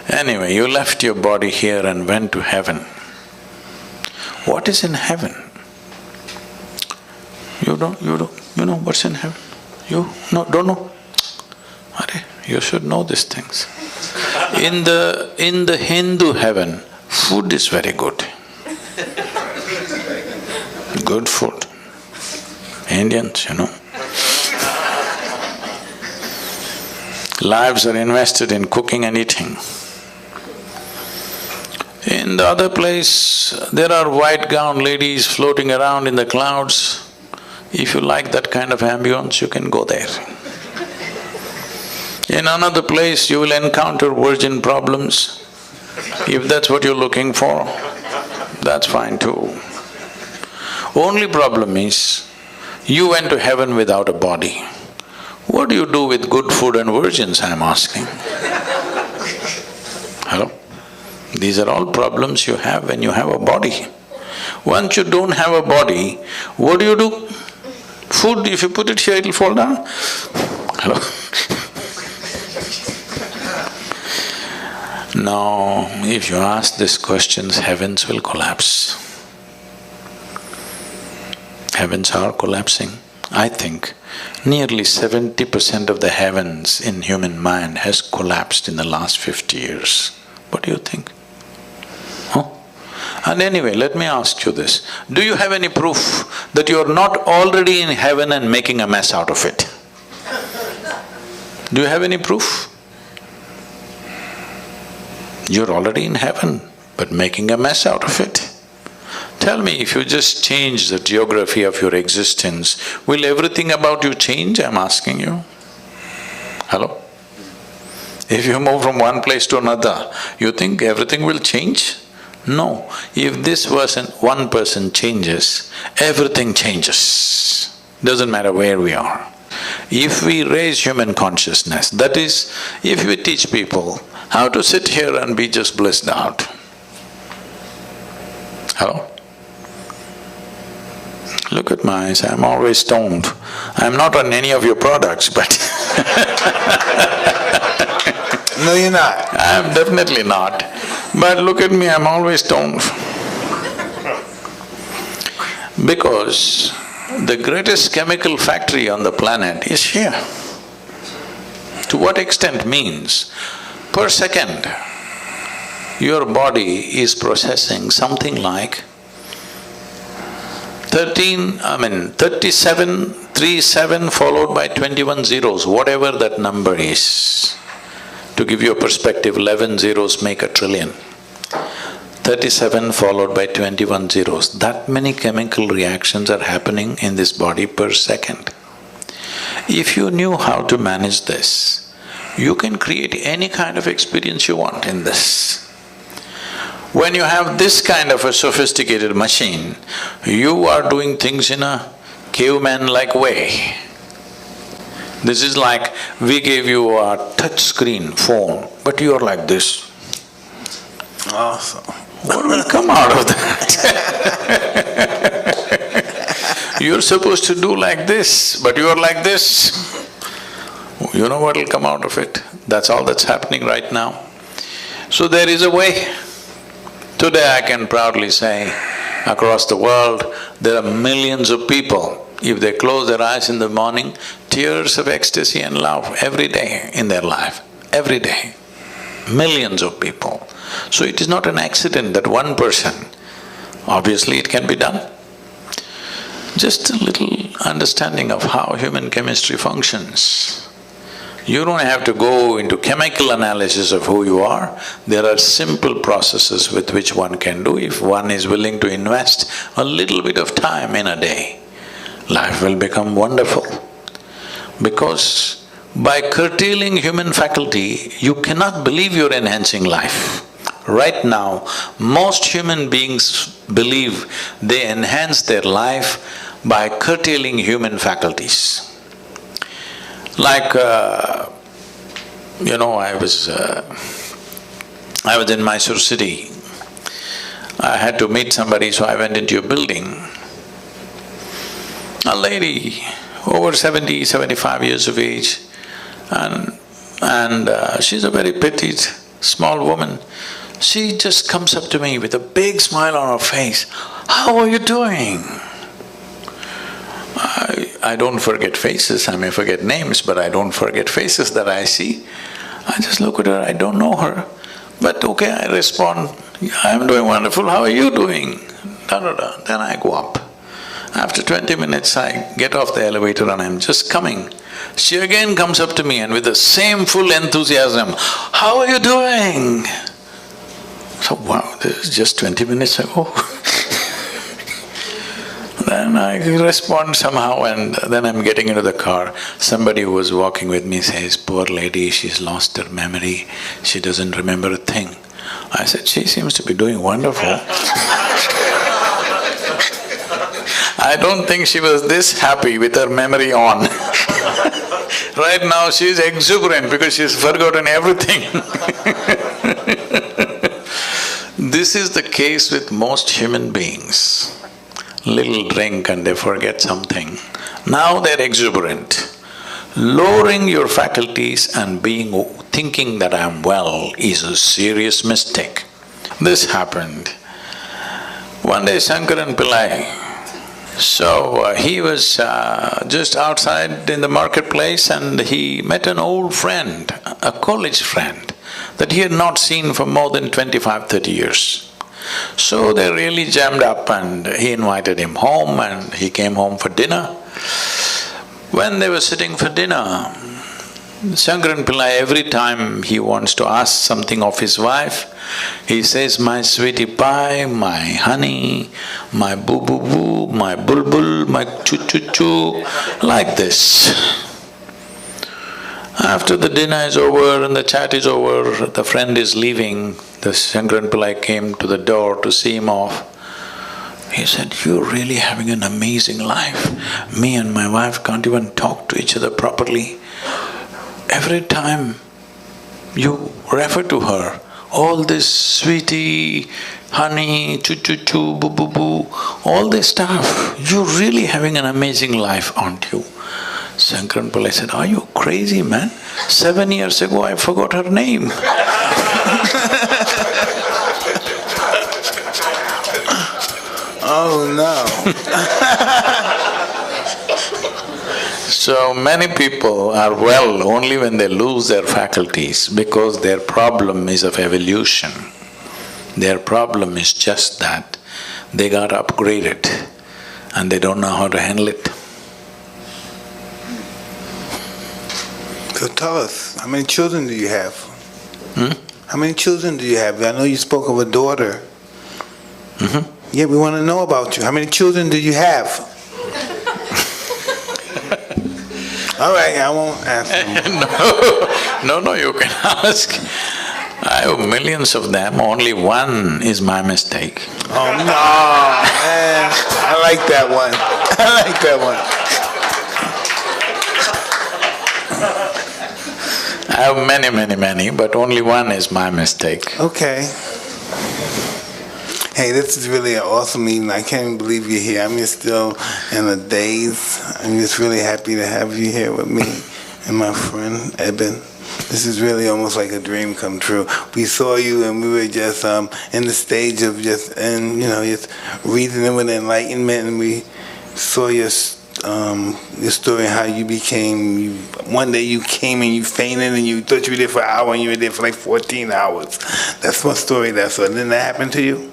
Anyway, you left your body here and went to heaven. What is in heaven? You know what's in heaven? You don't know? You should know these things. In the Hindu heaven, Food is very good. Good food. Indians, Lives are invested in cooking and eating. In the other place, there are white gown ladies floating around in the clouds. If you like that kind of ambience, you can go there. In another place, you will encounter virgin problems. If that's what you're looking for, that's fine too. Only problem is, you went to heaven without a body. What do you do with good food and virgins, I'm asking? Hello? These are all problems you have when you have a body. Once you don't have a body, what do? Food, if you put it here, it'll fall down. Hello? Now, if you ask these questions, heavens will collapse. Heavens are collapsing. I think nearly 70% of the heavens in human mind has collapsed in the last 50 years. What do you think? Huh? And anyway, let me ask you this. Do you have any proof that you are not already in heaven and making a mess out of it? Do you have any proof? You're already in heaven, but making a mess out of it. Tell me, if you just change the geography of your existence, will everything about you change, I'm asking you? Hello? If you move from one place to another, you think everything will change? No. If this one person changes, everything changes. Doesn't matter where we are. If we raise human consciousness, that is, if we teach people how to sit here and be just blissed out. Hello? Look at my eyes, I'm always stoned. I'm not on any of your products, but No, you're not. I'm definitely not. But look at me, I'm always stoned. Because the greatest chemical factory on the planet is here. To what extent means, per second, your body is processing something like 37 followed by 21 zeros, whatever that number is. To give you a perspective, 11 zeros make a trillion. 37 followed by 21 zeros, that many chemical reactions are happening in this body per second. If you knew how to manage this, you can create any kind of experience you want in this. When you have this kind of a sophisticated machine, you are doing things in a caveman-like way. This is like we gave you a touch screen phone, but you are like this. Awesome. What will come out of that? You're supposed to do like this, but you are like this. You know what will come out of it? That's all that's happening right now. So there is a way. Today I can proudly say, across the world, there are millions of people, if they close their eyes in the morning, tears of ecstasy and love every day in their life, every day. Millions of people. So it is not an accident that one person, obviously it can be done. Just a little understanding of how human chemistry functions. You don't have to go into chemical analysis of who you are. There are simple processes with which one can do if one is willing to invest a little bit of time in a day. Life will become wonderful. Because by curtailing human faculty, you cannot believe you're enhancing life. Right now, most human beings believe they enhance their life by curtailing human faculties. Like, I was in Mysore city. I had to meet somebody, so I went into a building. A lady, over 70, 75 years of age, and she's a very petite, small woman. She just comes up to me with a big smile on her face. "How are you doing?" I don't forget faces, I may forget names, but I don't forget faces that I see. I just look at her, I don't know her, But okay, I respond, I'm doing wonderful, how are you doing? Da-da-da. Then I go up. After 20 minutes, I get off the elevator and I'm just coming. She again comes up to me and with the same full enthusiasm, how are you doing? So, wow, this is just 20 minutes ago. Then I respond somehow and then I'm getting into the car. Somebody who was walking with me says, poor lady, she's lost her memory, she doesn't remember a thing. I said, she seems to be doing wonderful. I don't think she was this happy with her memory on. Right now she's exuberant because she's forgotten everything. This is the case with most human beings. Little drink and they forget something. Now they're exuberant. Lowering your faculties and thinking that I'm well is a serious mistake. This happened. One day Shankaran Pillai, he was just outside in the marketplace and he met an old friend, a college friend, that he had not seen for more than 25–30 years. So they really jammed up and he invited him home and he came home for dinner. When they were sitting for dinner, Shankaran Pillai, every time he wants to ask something of his wife, he says, my sweetie pie, my honey, my boo-boo-boo, my bulbul, my choo-choo-choo, like this. After the dinner is over and the chat is over, the friend is leaving, the Shankaran Pillai came to the door to see him off. He said, you're really having an amazing life. Me and my wife can't even talk to each other properly. Every time you refer to her, all this sweetie, honey, choo-choo-choo, boo-boo-boo, all this stuff, you're really having an amazing life, aren't you? Shankaran Pillai said, are you crazy, man? 7 years ago I forgot her name. Oh no. So many people are well only when they lose their faculties because their problem is of evolution. Their problem is just that they got upgraded and they don't know how to handle it. So tell us, how many children do you have? How many children do you have? I know you spoke of a daughter. Yeah, we want to know about you. How many children do you have? All right, I won't ask them. No, you can ask. I have millions of them, only one is my mistake. Oh no, man. I like that one. I like that one. I have many, but only one is my mistake. Okay. Hey, this is really an awesome meeting. I can't even believe you're here. I'm just still in a daze. I'm just really happy to have you here with me and my friend Eben. This is really almost like a dream come true. We saw you and we were just in the stage of just reasoning with enlightenment, and we saw your story, how you became, one day you came and you fainted and you thought you were there for an hour and you were there for like 14 hours. That's my story. Didn't that happen to you?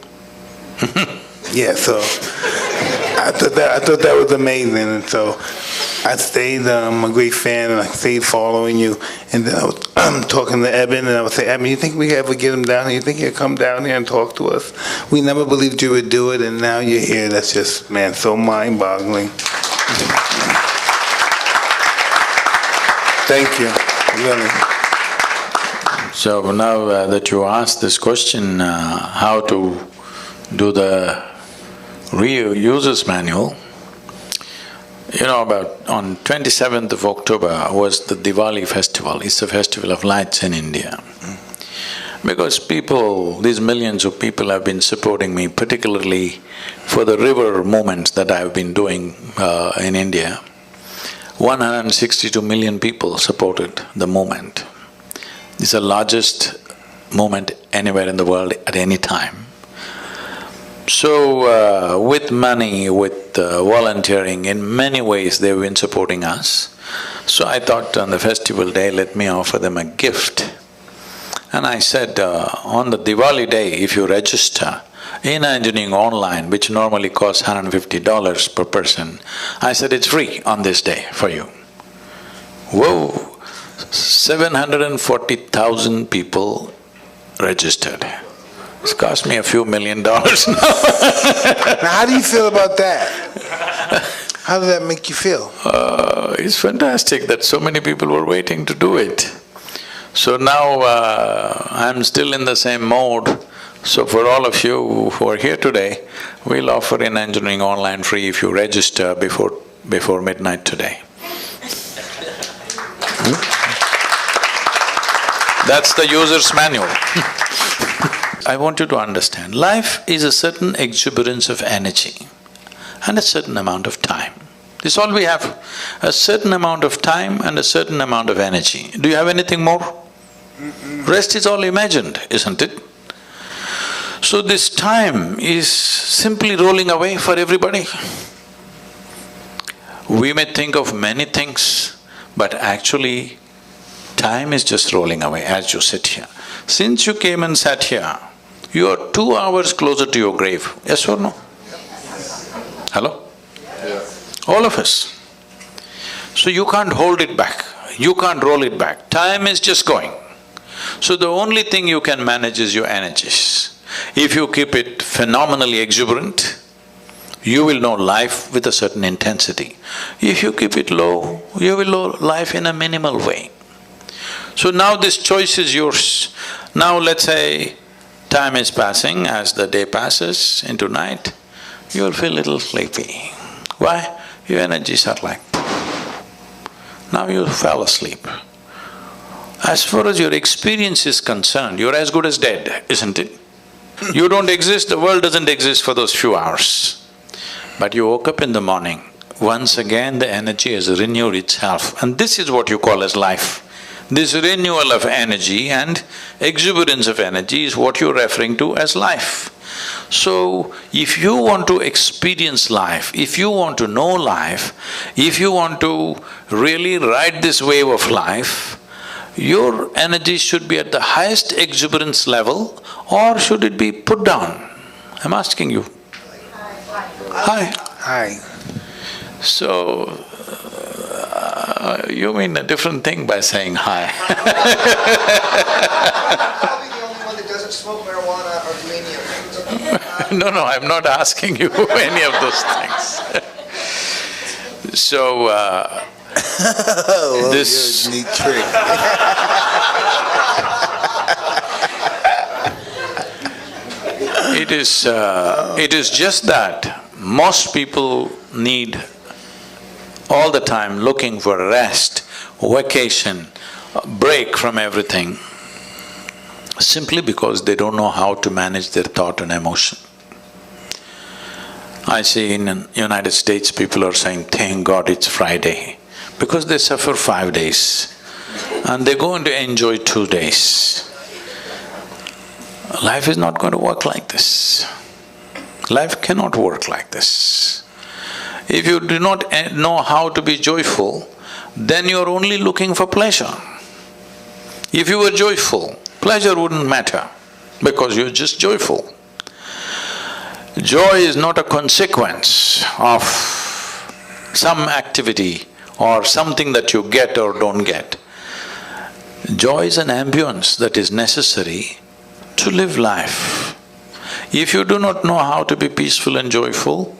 Yeah, so I thought that was amazing, and so I stayed a great fan, and I stayed following you. And then I was talking to Eben, and I would say, Eben, you think we could ever get him down here? You think he'd come down here and talk to us? We never believed you would do it, and now you're here. That's just, man, so mind-boggling. Thank you, really. So now that you asked this question, how to do the real-user's manual, about on 27th of October was the Diwali festival. It's a festival of lights in India. Because these millions of people have been supporting me, particularly for the river movements that I've been doing in India. 162 million people supported the movement. It's the largest movement anywhere in the world at any time. So, with money, with volunteering, in many ways they've been supporting us. So I thought on the festival day, let me offer them a gift. And I said, on the Diwali day, if you register in engineering online, which normally costs $150 per person, I said it's free on this day for you. Whoa, 740,000 people registered. It's cost me a few $1,000,000 now. Now, how do you feel about that? How does that make you feel? It's fantastic that so many people were waiting to do it. So now I'm still in the same mode. So for all of you who are here today, we'll offer in engineering online free if you register before midnight today. That's the user's manual. I want you to understand, life is a certain exuberance of energy and a certain amount of time. This is all we have, a certain amount of time and a certain amount of energy. Do you have anything more? Rest is all imagined, isn't it? So this time is simply rolling away for everybody. We may think of many things, but actually time is just rolling away as you sit here. Since you came and sat here, you are 2 hours closer to your grave, yes or no? Hello? All of us. So you can't hold it back, you can't roll it back, time is just going. So the only thing you can manage is your energies. If you keep it phenomenally exuberant, you will know life with a certain intensity. If you keep it low, you will know life in a minimal way. So now this choice is yours. Now let's say time is passing, as the day passes into night, you'll feel a little sleepy. Why? Your energies are like… Now you fell asleep. As far as your experience is concerned, you're as good as dead, isn't it? You don't exist, the world doesn't exist for those few hours. But you woke up in the morning, once again the energy has renewed itself, and this is what you call as life. This renewal of energy and exuberance of energy is what you're referring to as life. So, if you want to experience life, if you want to know life, if you want to really ride this wave of life, your energy should be at the highest exuberance level or should it be put down? I'm asking you. High. High. So, you mean a different thing by saying high. Probably the only one that doesn't smoke marijuana or do any of it. No, I'm not asking you any of those things. So, this… You're a neat trick. It is just that most people need all the time looking for rest, vacation, break from everything, simply because they don't know how to manage their thought and emotion. I see in the United States, people are saying, thank God it's Friday, because they suffer 5 days and they're going to enjoy 2 days. Life is not going to work like this. Life cannot work like this. If you do not know how to be joyful, then you're only looking for pleasure. If you were joyful, pleasure wouldn't matter because you're just joyful. Joy is not a consequence of some activity or something that you get or don't get. Joy is an ambience that is necessary to live life. If you do not know how to be peaceful and joyful,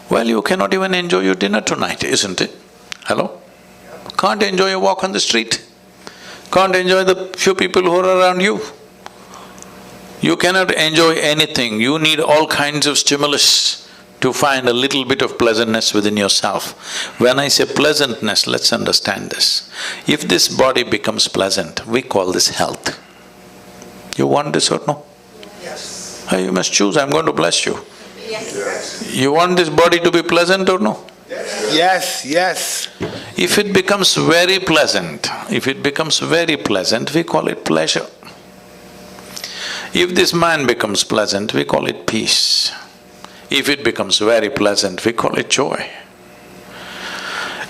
well, you cannot even enjoy your dinner tonight, isn't it? Hello? Can't enjoy a walk on the street. Can't enjoy the few people who are around you. You cannot enjoy anything, you need all kinds of stimulus to find a little bit of pleasantness within yourself. When I say pleasantness, let's understand this. If this body becomes pleasant, we call this health. You want this or no? Yes. You must choose, I'm going to bless you. Yes. You want this body to be pleasant or no? Yes, yes. If it becomes very pleasant, we call it pleasure. If this mind becomes pleasant, we call it peace. If it becomes very pleasant, we call it joy.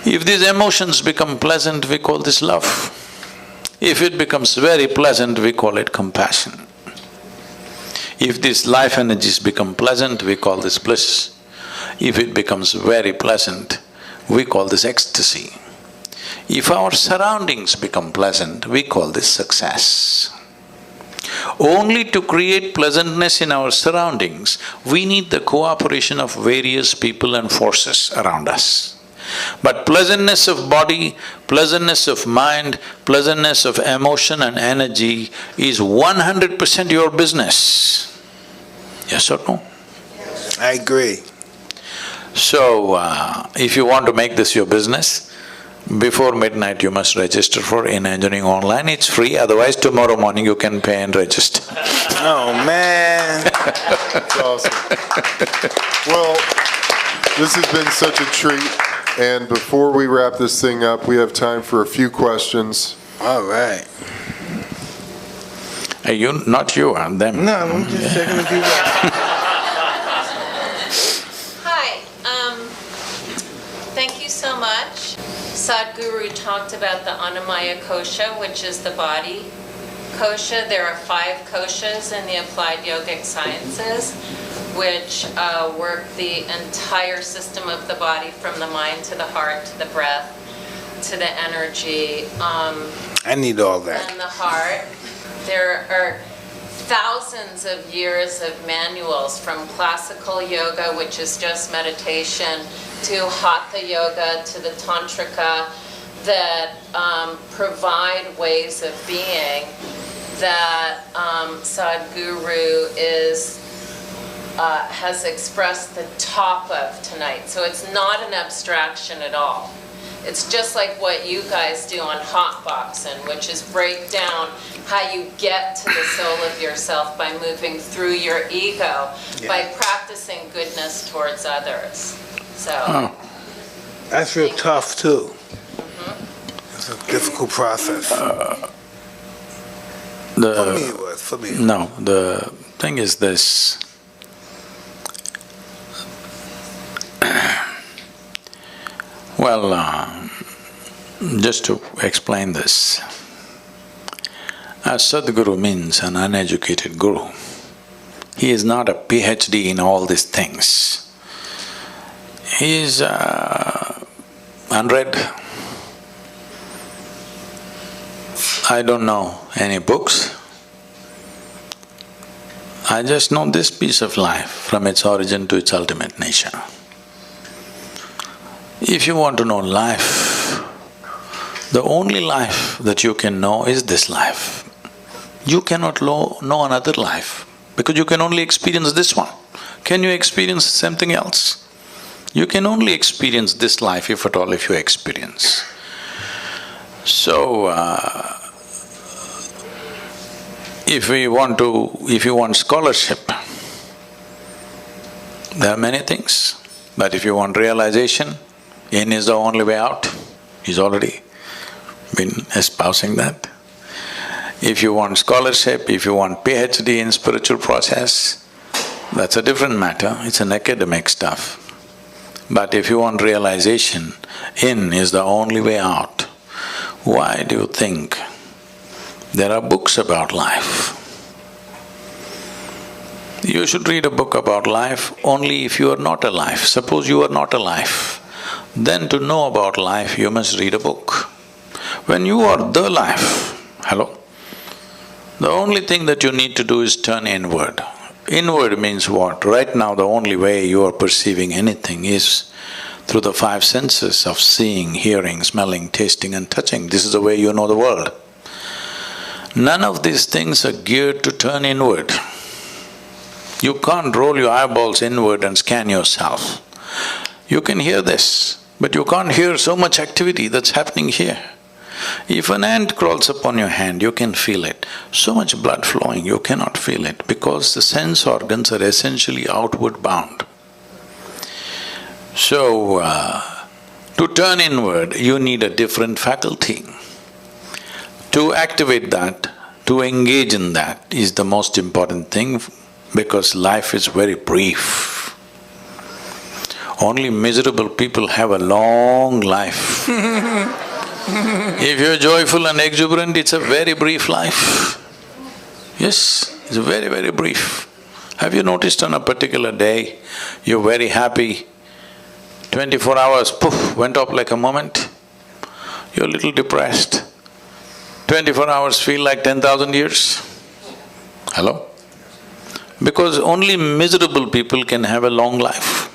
If these emotions become pleasant, we call this love. If it becomes very pleasant, we call it compassion. If these life energies become pleasant, we call this bliss. If it becomes very pleasant, we call this ecstasy. If our surroundings become pleasant, we call this success. Only to create pleasantness in our surroundings, we need the cooperation of various people and forces around us. But pleasantness of body, pleasantness of mind, pleasantness of emotion and energy is 100% your business. Yes or no? I agree. So, if you want to make this your business, before midnight you must register for In Engineering Online. It's free, otherwise tomorrow morning you can pay and register. Oh, man. That's awesome. Well, this has been such a treat, and before we wrap this thing up, we have time for a few questions. All right. Not you, them. No, I'm just checking if you want. Hi, thank you so much. Sadhguru talked about the Annamaya kosha, which is the body kosha. There are 5 koshas in the applied yogic sciences, which work the entire system of the body, from the mind to the heart to the breath to the energy. I need all that. And the heart. There are thousands of years of manuals, from classical yoga, which is just meditation, to hatha yoga, to the tantrika, that provide ways of being that Sadhguru has expressed the top of tonight. So it's not an abstraction at all. It's just like what you guys do on Hotboxing, which is break down how you get to the soul of yourself by moving through your ego, by practicing goodness towards others. So that's real tough too. It's a difficult process. For me it was, for me. No, the thing is this. Well, just to explain this, Sadhguru means an uneducated guru. He is not a PhD in all these things. He is unread. I don't know any books. I just know this piece of life from its origin to its ultimate nature. If you want to know life, the only life that you can know is this life. You cannot know another life because you can only experience this one. Can you experience something else? You can only experience this life, if at all, if you experience. So, if you want scholarship, there are many things. But if you want realization, in is the only way out. He's already been espousing that. If you want scholarship, if you want PhD in spiritual process, that's a different matter, it's an academic stuff. But if you want realization, in is the only way out. Why do you think there are books about life? You should read a book about life only if you are not alive. Suppose you are not alive, then to know about life you must read a book. When you are the life, hello? The only thing that you need to do is turn inward. Inward means what? Right now the only way you are perceiving anything is through the 5 senses of seeing, hearing, smelling, tasting and touching. This is the way you know the world. None of these things are geared to turn inward. You can't roll your eyeballs inward and scan yourself. You can hear this, but you can't hear so much activity that's happening here. If an ant crawls upon your hand, you can feel it. So much blood flowing, you cannot feel it because the sense organs are essentially outward bound. So, to turn inward, you need a different faculty. To activate that, to engage in that is the most important thing because life is very brief. Only miserable people have a long life. If you're joyful and exuberant, it's a very brief life. Yes, it's very, very brief. Have you noticed on a particular day, you're very happy, 24 hours, poof, went up like a moment? You're a little depressed. 24 hours feel like 10,000 years. Hello? Because only miserable people can have a long life.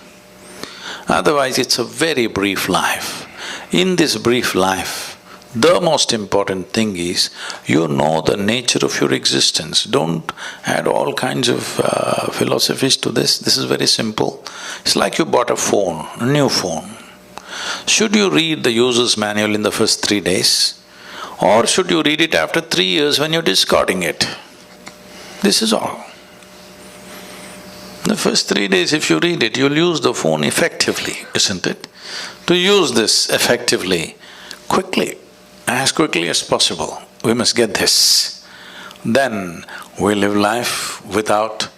Otherwise, it's a very brief life. In this brief life, the most important thing is you know the nature of your existence. Don't add all kinds of philosophies to this. This is very simple. It's like you bought a phone, a new phone. Should you read the user's manual in the first 3 days? Or should you read it after 3 years when you're discarding it? This is all. The first 3 days if you read it, you'll use the phone effectively, isn't it? To use this effectively, quickly, as quickly as possible, we must get this. Then we live life without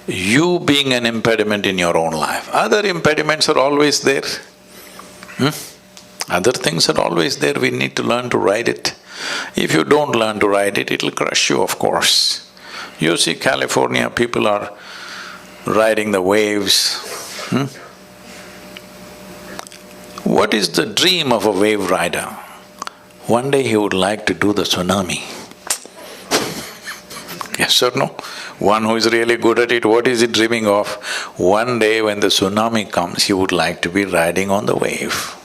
you being an impediment in your own life. Other impediments are always there. Other things are always there, we need to learn to ride it. If you don't learn to ride it, it'll crush you, of course. You see California, people are riding the waves. What is the dream of a wave rider? One day he would like to do the tsunami. Yes or no? One who is really good at it, what is he dreaming of? One day when the tsunami comes, he would like to be riding on the wave.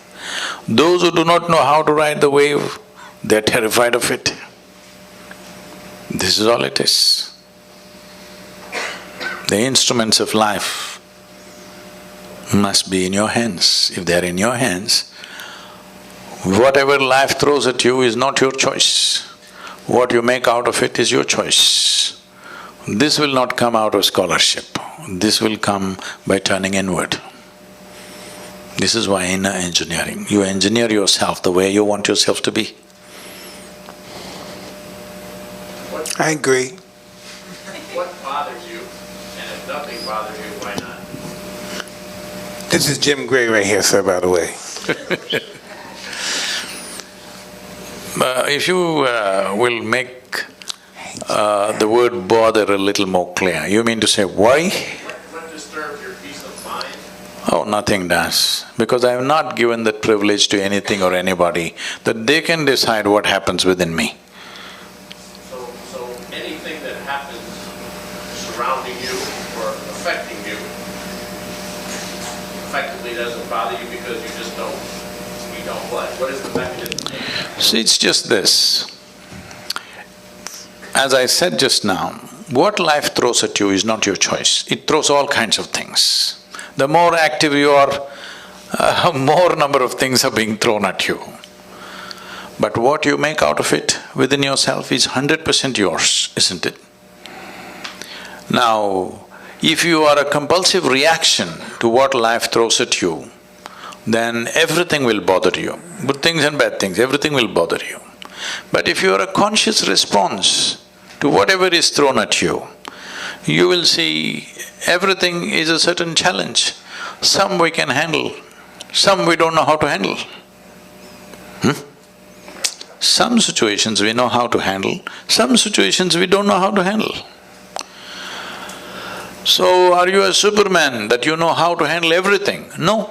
Those who do not know how to ride the wave, they're terrified of it. This is all it is. The instruments of life must be in your hands. If they're in your hands, whatever life throws at you is not your choice. What you make out of it is your choice. This will not come out of scholarship. This will come by turning inward. This is why inner engineering. You engineer yourself the way you want yourself to be. I agree. What bothers you? And if nothing bothers you, why not? This is Jim Gray right here, sir, by the way. If you will make the word bother a little more clear, you mean to say why? What disturbs your peace of mind? Oh, nothing does, because I have not given that privilege to anything or anybody that they can decide what happens within me. So anything that happens surrounding you or affecting you effectively doesn't bother you because you just don't what? What is the mechanism? See, it's just this. As I said just now, what life throws at you is not your choice. It throws all kinds of things. The more active you are, more number of things are being thrown at you. But what you make out of it within yourself is 100% yours, isn't it? Now, if you are a compulsive reaction to what life throws at you, then everything will bother you. Good things and bad things, everything will bother you. But if you are a conscious response to whatever is thrown at you, you will see everything is a certain challenge. Some we can handle, some we don't know how to handle. Some situations we know how to handle, some situations we don't know how to handle. So, are you a Superman that you know how to handle everything? No.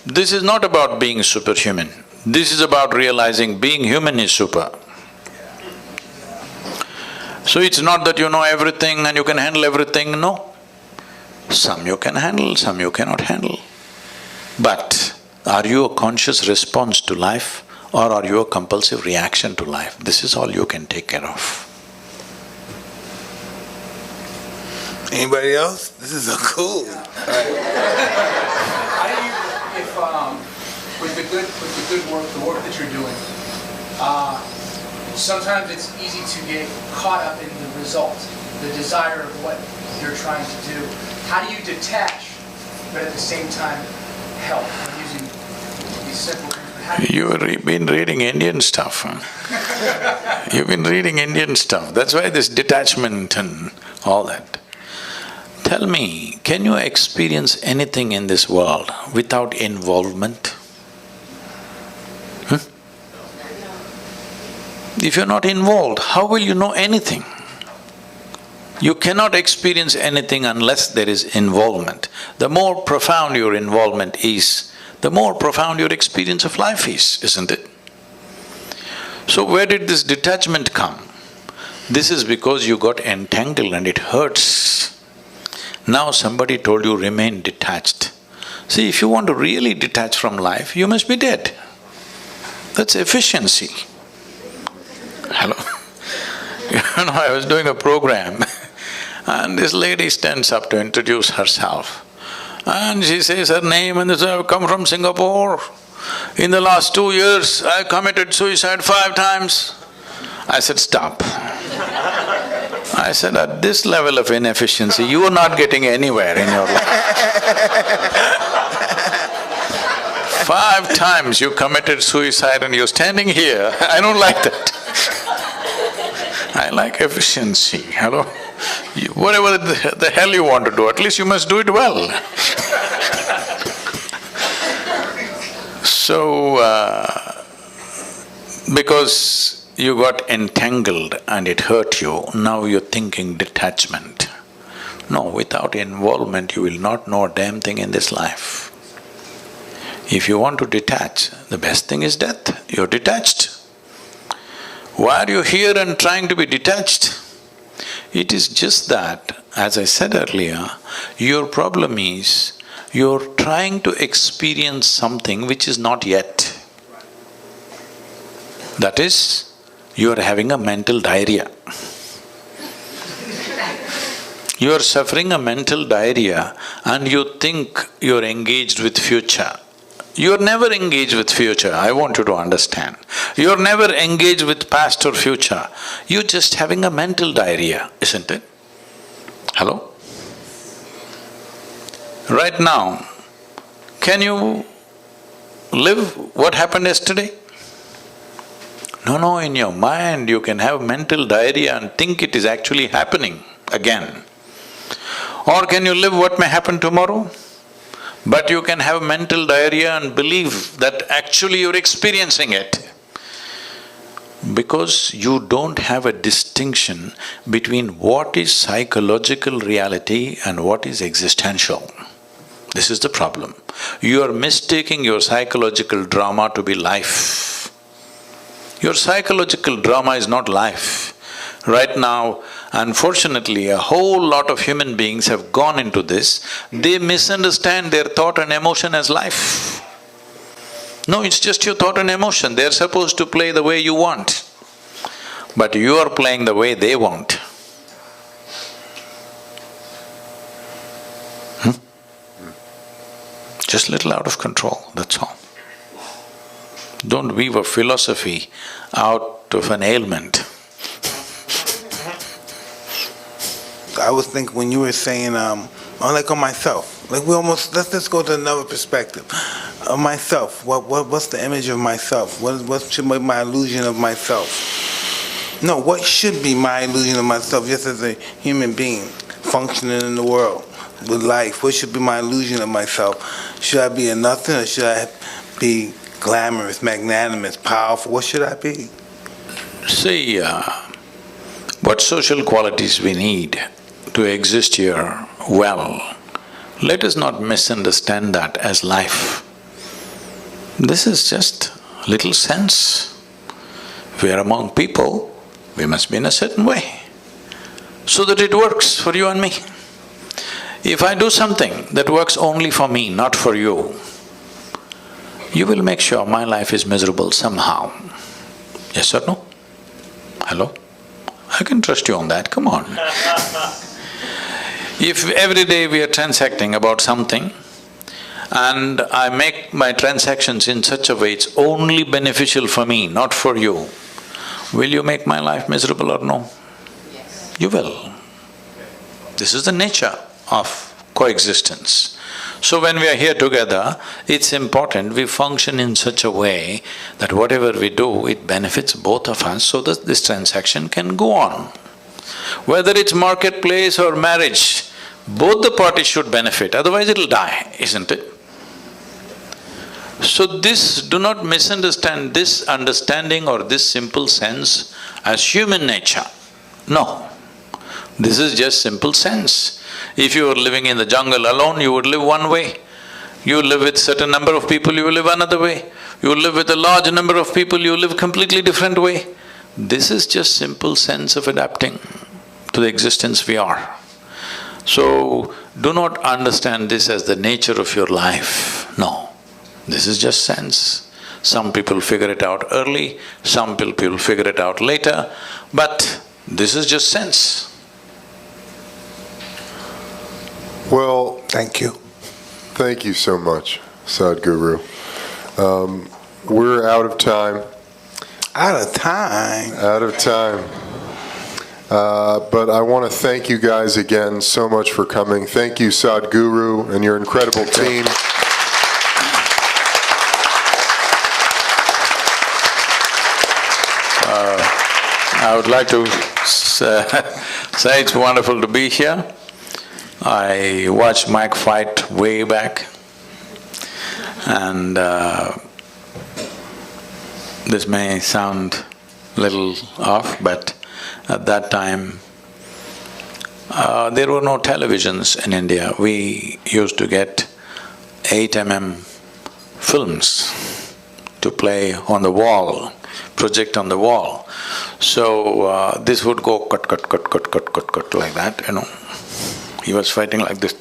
This is not about being superhuman. This is about realizing being human is super. So it's not that you know everything and you can handle everything, no. Some you can handle, some you cannot handle. But are you a conscious response to life or are you a compulsive reaction to life? This is all you can take care of. Anybody else? This is so cool. How do you, if with the good work, the work that you're doing, sometimes it's easy to get caught up in the result, the desire of what you're trying to do. How do you detach, but at the same time help? I'm using these simple things. You've been reading Indian stuff, huh? You've been reading Indian stuff. That's why this detachment and all that. Tell me, can you experience anything in this world without involvement? If you're not involved, how will you know anything? You cannot experience anything unless there is involvement. The more profound your involvement is, the more profound your experience of life is, isn't it? So where did this detachment come? This is because you got entangled and it hurts. Now somebody told you remain detached. See, if you want to really detach from life, you must be dead. That's efficiency. Hello? You know, I was doing a program and this lady stands up to introduce herself. And she says her name and says, I've come from Singapore. In the last 2 years, I committed suicide 5 times. I said, stop. I said, at this level of inefficiency, you are not getting anywhere in your life. 5 times you committed suicide and you're standing here, I don't like that. I like efficiency, hello? Whatever the hell you want to do, at least you must do it well. So, because you got entangled and it hurt you, now you're thinking detachment. No, without involvement, you will not know a damn thing in this life. If you want to detach, the best thing is death, you're detached. Why are you here and trying to be detached? It is just that, as I said earlier, your problem is you're trying to experience something which is not yet. That is, you're having a mental diarrhea. You're suffering a mental diarrhea and you think you're engaged with future. You're never engaged with future, I want you to understand. You're never engaged with past or future. You're just having a mental diarrhea, isn't it? Hello? Right now, can you live what happened yesterday? No, in your mind you can have mental diarrhea and think it is actually happening again. Or can you live what may happen tomorrow? But you can have mental diarrhea and believe that actually you're experiencing it. Because you don't have a distinction between what is psychological reality and what is existential. This is the problem. You are mistaking your psychological drama to be life. Your psychological drama is not life. Right now, unfortunately, a whole lot of human beings have gone into this, they misunderstand their thought and emotion as life. No, it's just your thought and emotion, they're supposed to play the way you want. But you are playing the way they want. Just little out of control, that's all. Don't weave a philosophy out of an ailment. I was thinking when you were saying, like on myself, like we almost, let's just go to another perspective. Of myself, what's the image of myself? What should be my illusion of myself? No, what should be my illusion of myself just as a human being functioning in the world with life? What should be my illusion of myself? Should I be a nothing or should I be glamorous, magnanimous, powerful? What should I be? See, what social qualities we need to exist here well, let us not misunderstand that as life. This is just little sense. If we are among people, we must be in a certain way, so that it works for you and me. If I do something that works only for me, not for you, you will make sure my life is miserable somehow. Yes or no? Hello? I can trust you on that, come on. If every day we are transacting about something and I make my transactions in such a way it's only beneficial for me, not for you, will you make my life miserable or no? Yes. You will. This is the nature of coexistence. So when we are here together, it's important we function in such a way that whatever we do, it benefits both of us so that this transaction can go on. Whether it's marketplace or marriage, both the parties should benefit, otherwise it'll die, isn't it? So this, do not misunderstand this understanding or this simple sense as human nature. No, this is just simple sense. If you were living in the jungle alone, you would live one way. You live with certain number of people, you will live another way. You live with a large number of people, you live completely different way. This is just simple sense of adapting to the existence we are. So, do not understand this as the nature of your life, no. This is just sense. Some people figure it out early, some people figure it out later, but this is just sense. Well, Thank you. thank you so much, Sadhguru. We're out of time. Out of time. Out of time. But I want to thank you guys again so much for coming. Thank you, Sadhguru, and your incredible team. I would like to say it's wonderful to be here. I watched Mike fight way back, and this may sound little off, but at that time, there were no televisions in India. We used to get 8 mm films to play on the wall, project on the wall. So this would go cut like that, you know. He was fighting like this.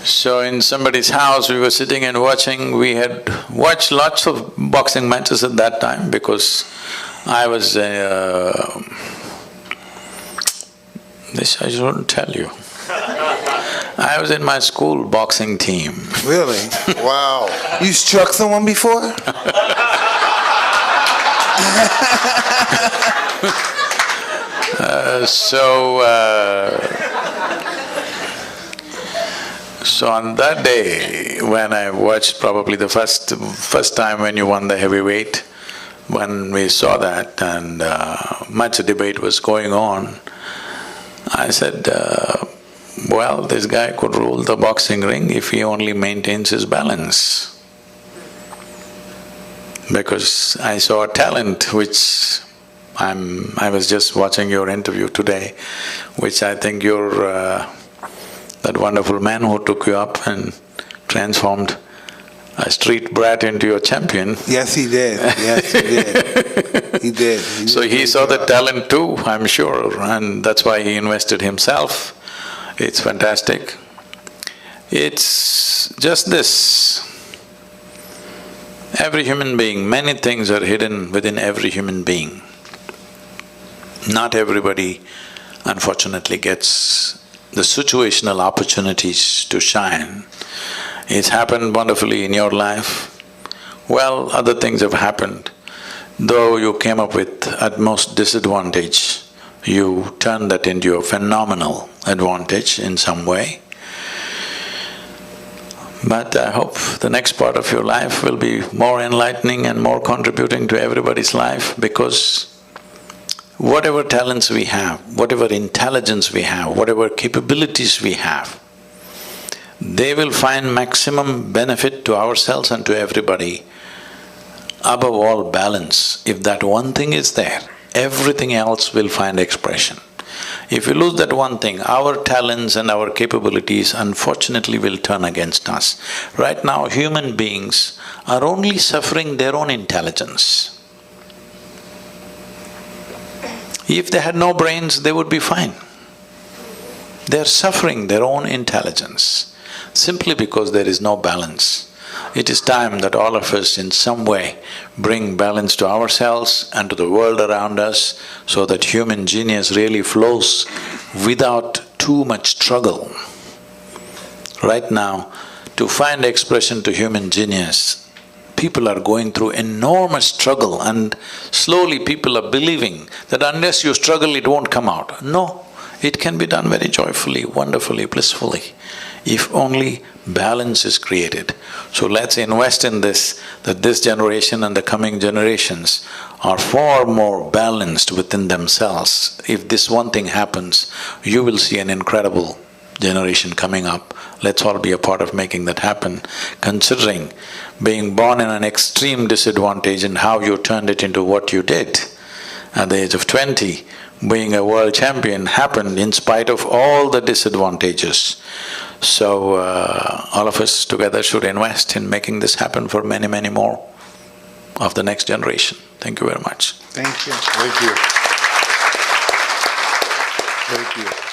So in somebody's house, we were sitting and watching. We had watched lots of boxing matches at that time because I was this I shouldn't tell you. I was in my school boxing team. Really? Wow. You struck someone before? So on that day, when I watched probably the first time when you won the heavyweight, when we saw that and much debate was going on, I said, well, this guy could rule the boxing ring if he only maintains his balance. Because I saw a talent which I was just watching your interview today, which I think you're that wonderful man who took you up and transformed a street brat into your champion. Yes, he did. Yes, he did. He did. So he saw the talent too, I'm sure, and that's why he invested himself. It's fantastic. It's just this. Every human being, many things are hidden within every human being. Not everybody, unfortunately, gets the situational opportunities to shine. It's happened wonderfully in your life. Well, other things have happened. Though you came up with utmost disadvantage, you turned that into a phenomenal advantage in some way. But I hope the next part of your life will be more enlightening and more contributing to everybody's life, because whatever talents we have, whatever intelligence we have, whatever capabilities we have, they will find maximum benefit to ourselves and to everybody. Above all, balance. If that one thing is there, everything else will find expression. If we lose that one thing, our talents and our capabilities unfortunately will turn against us. Right now, human beings are only suffering their own intelligence. If they had no brains, they would be fine. They are suffering their own intelligence simply because there is no balance. It is time that all of us in some way bring balance to ourselves and to the world around us so that human genius really flows without too much struggle. Right now, to find expression to human genius, people are going through enormous struggle, and slowly people are believing that unless you struggle, it won't come out. No, it can be done very joyfully, wonderfully, blissfully, if only balance is created. So let's invest in this, that this generation and the coming generations are far more balanced within themselves. If this one thing happens, you will see an incredible generation coming up. Let's all be a part of making that happen, considering being born in an extreme disadvantage and how you turned it into what you did. At the age of 20, being a world champion happened in spite of all the disadvantages. So, all of us together should invest in making this happen for many, many more of the next generation. Thank you very much. Thank you. Thank you. Thank you.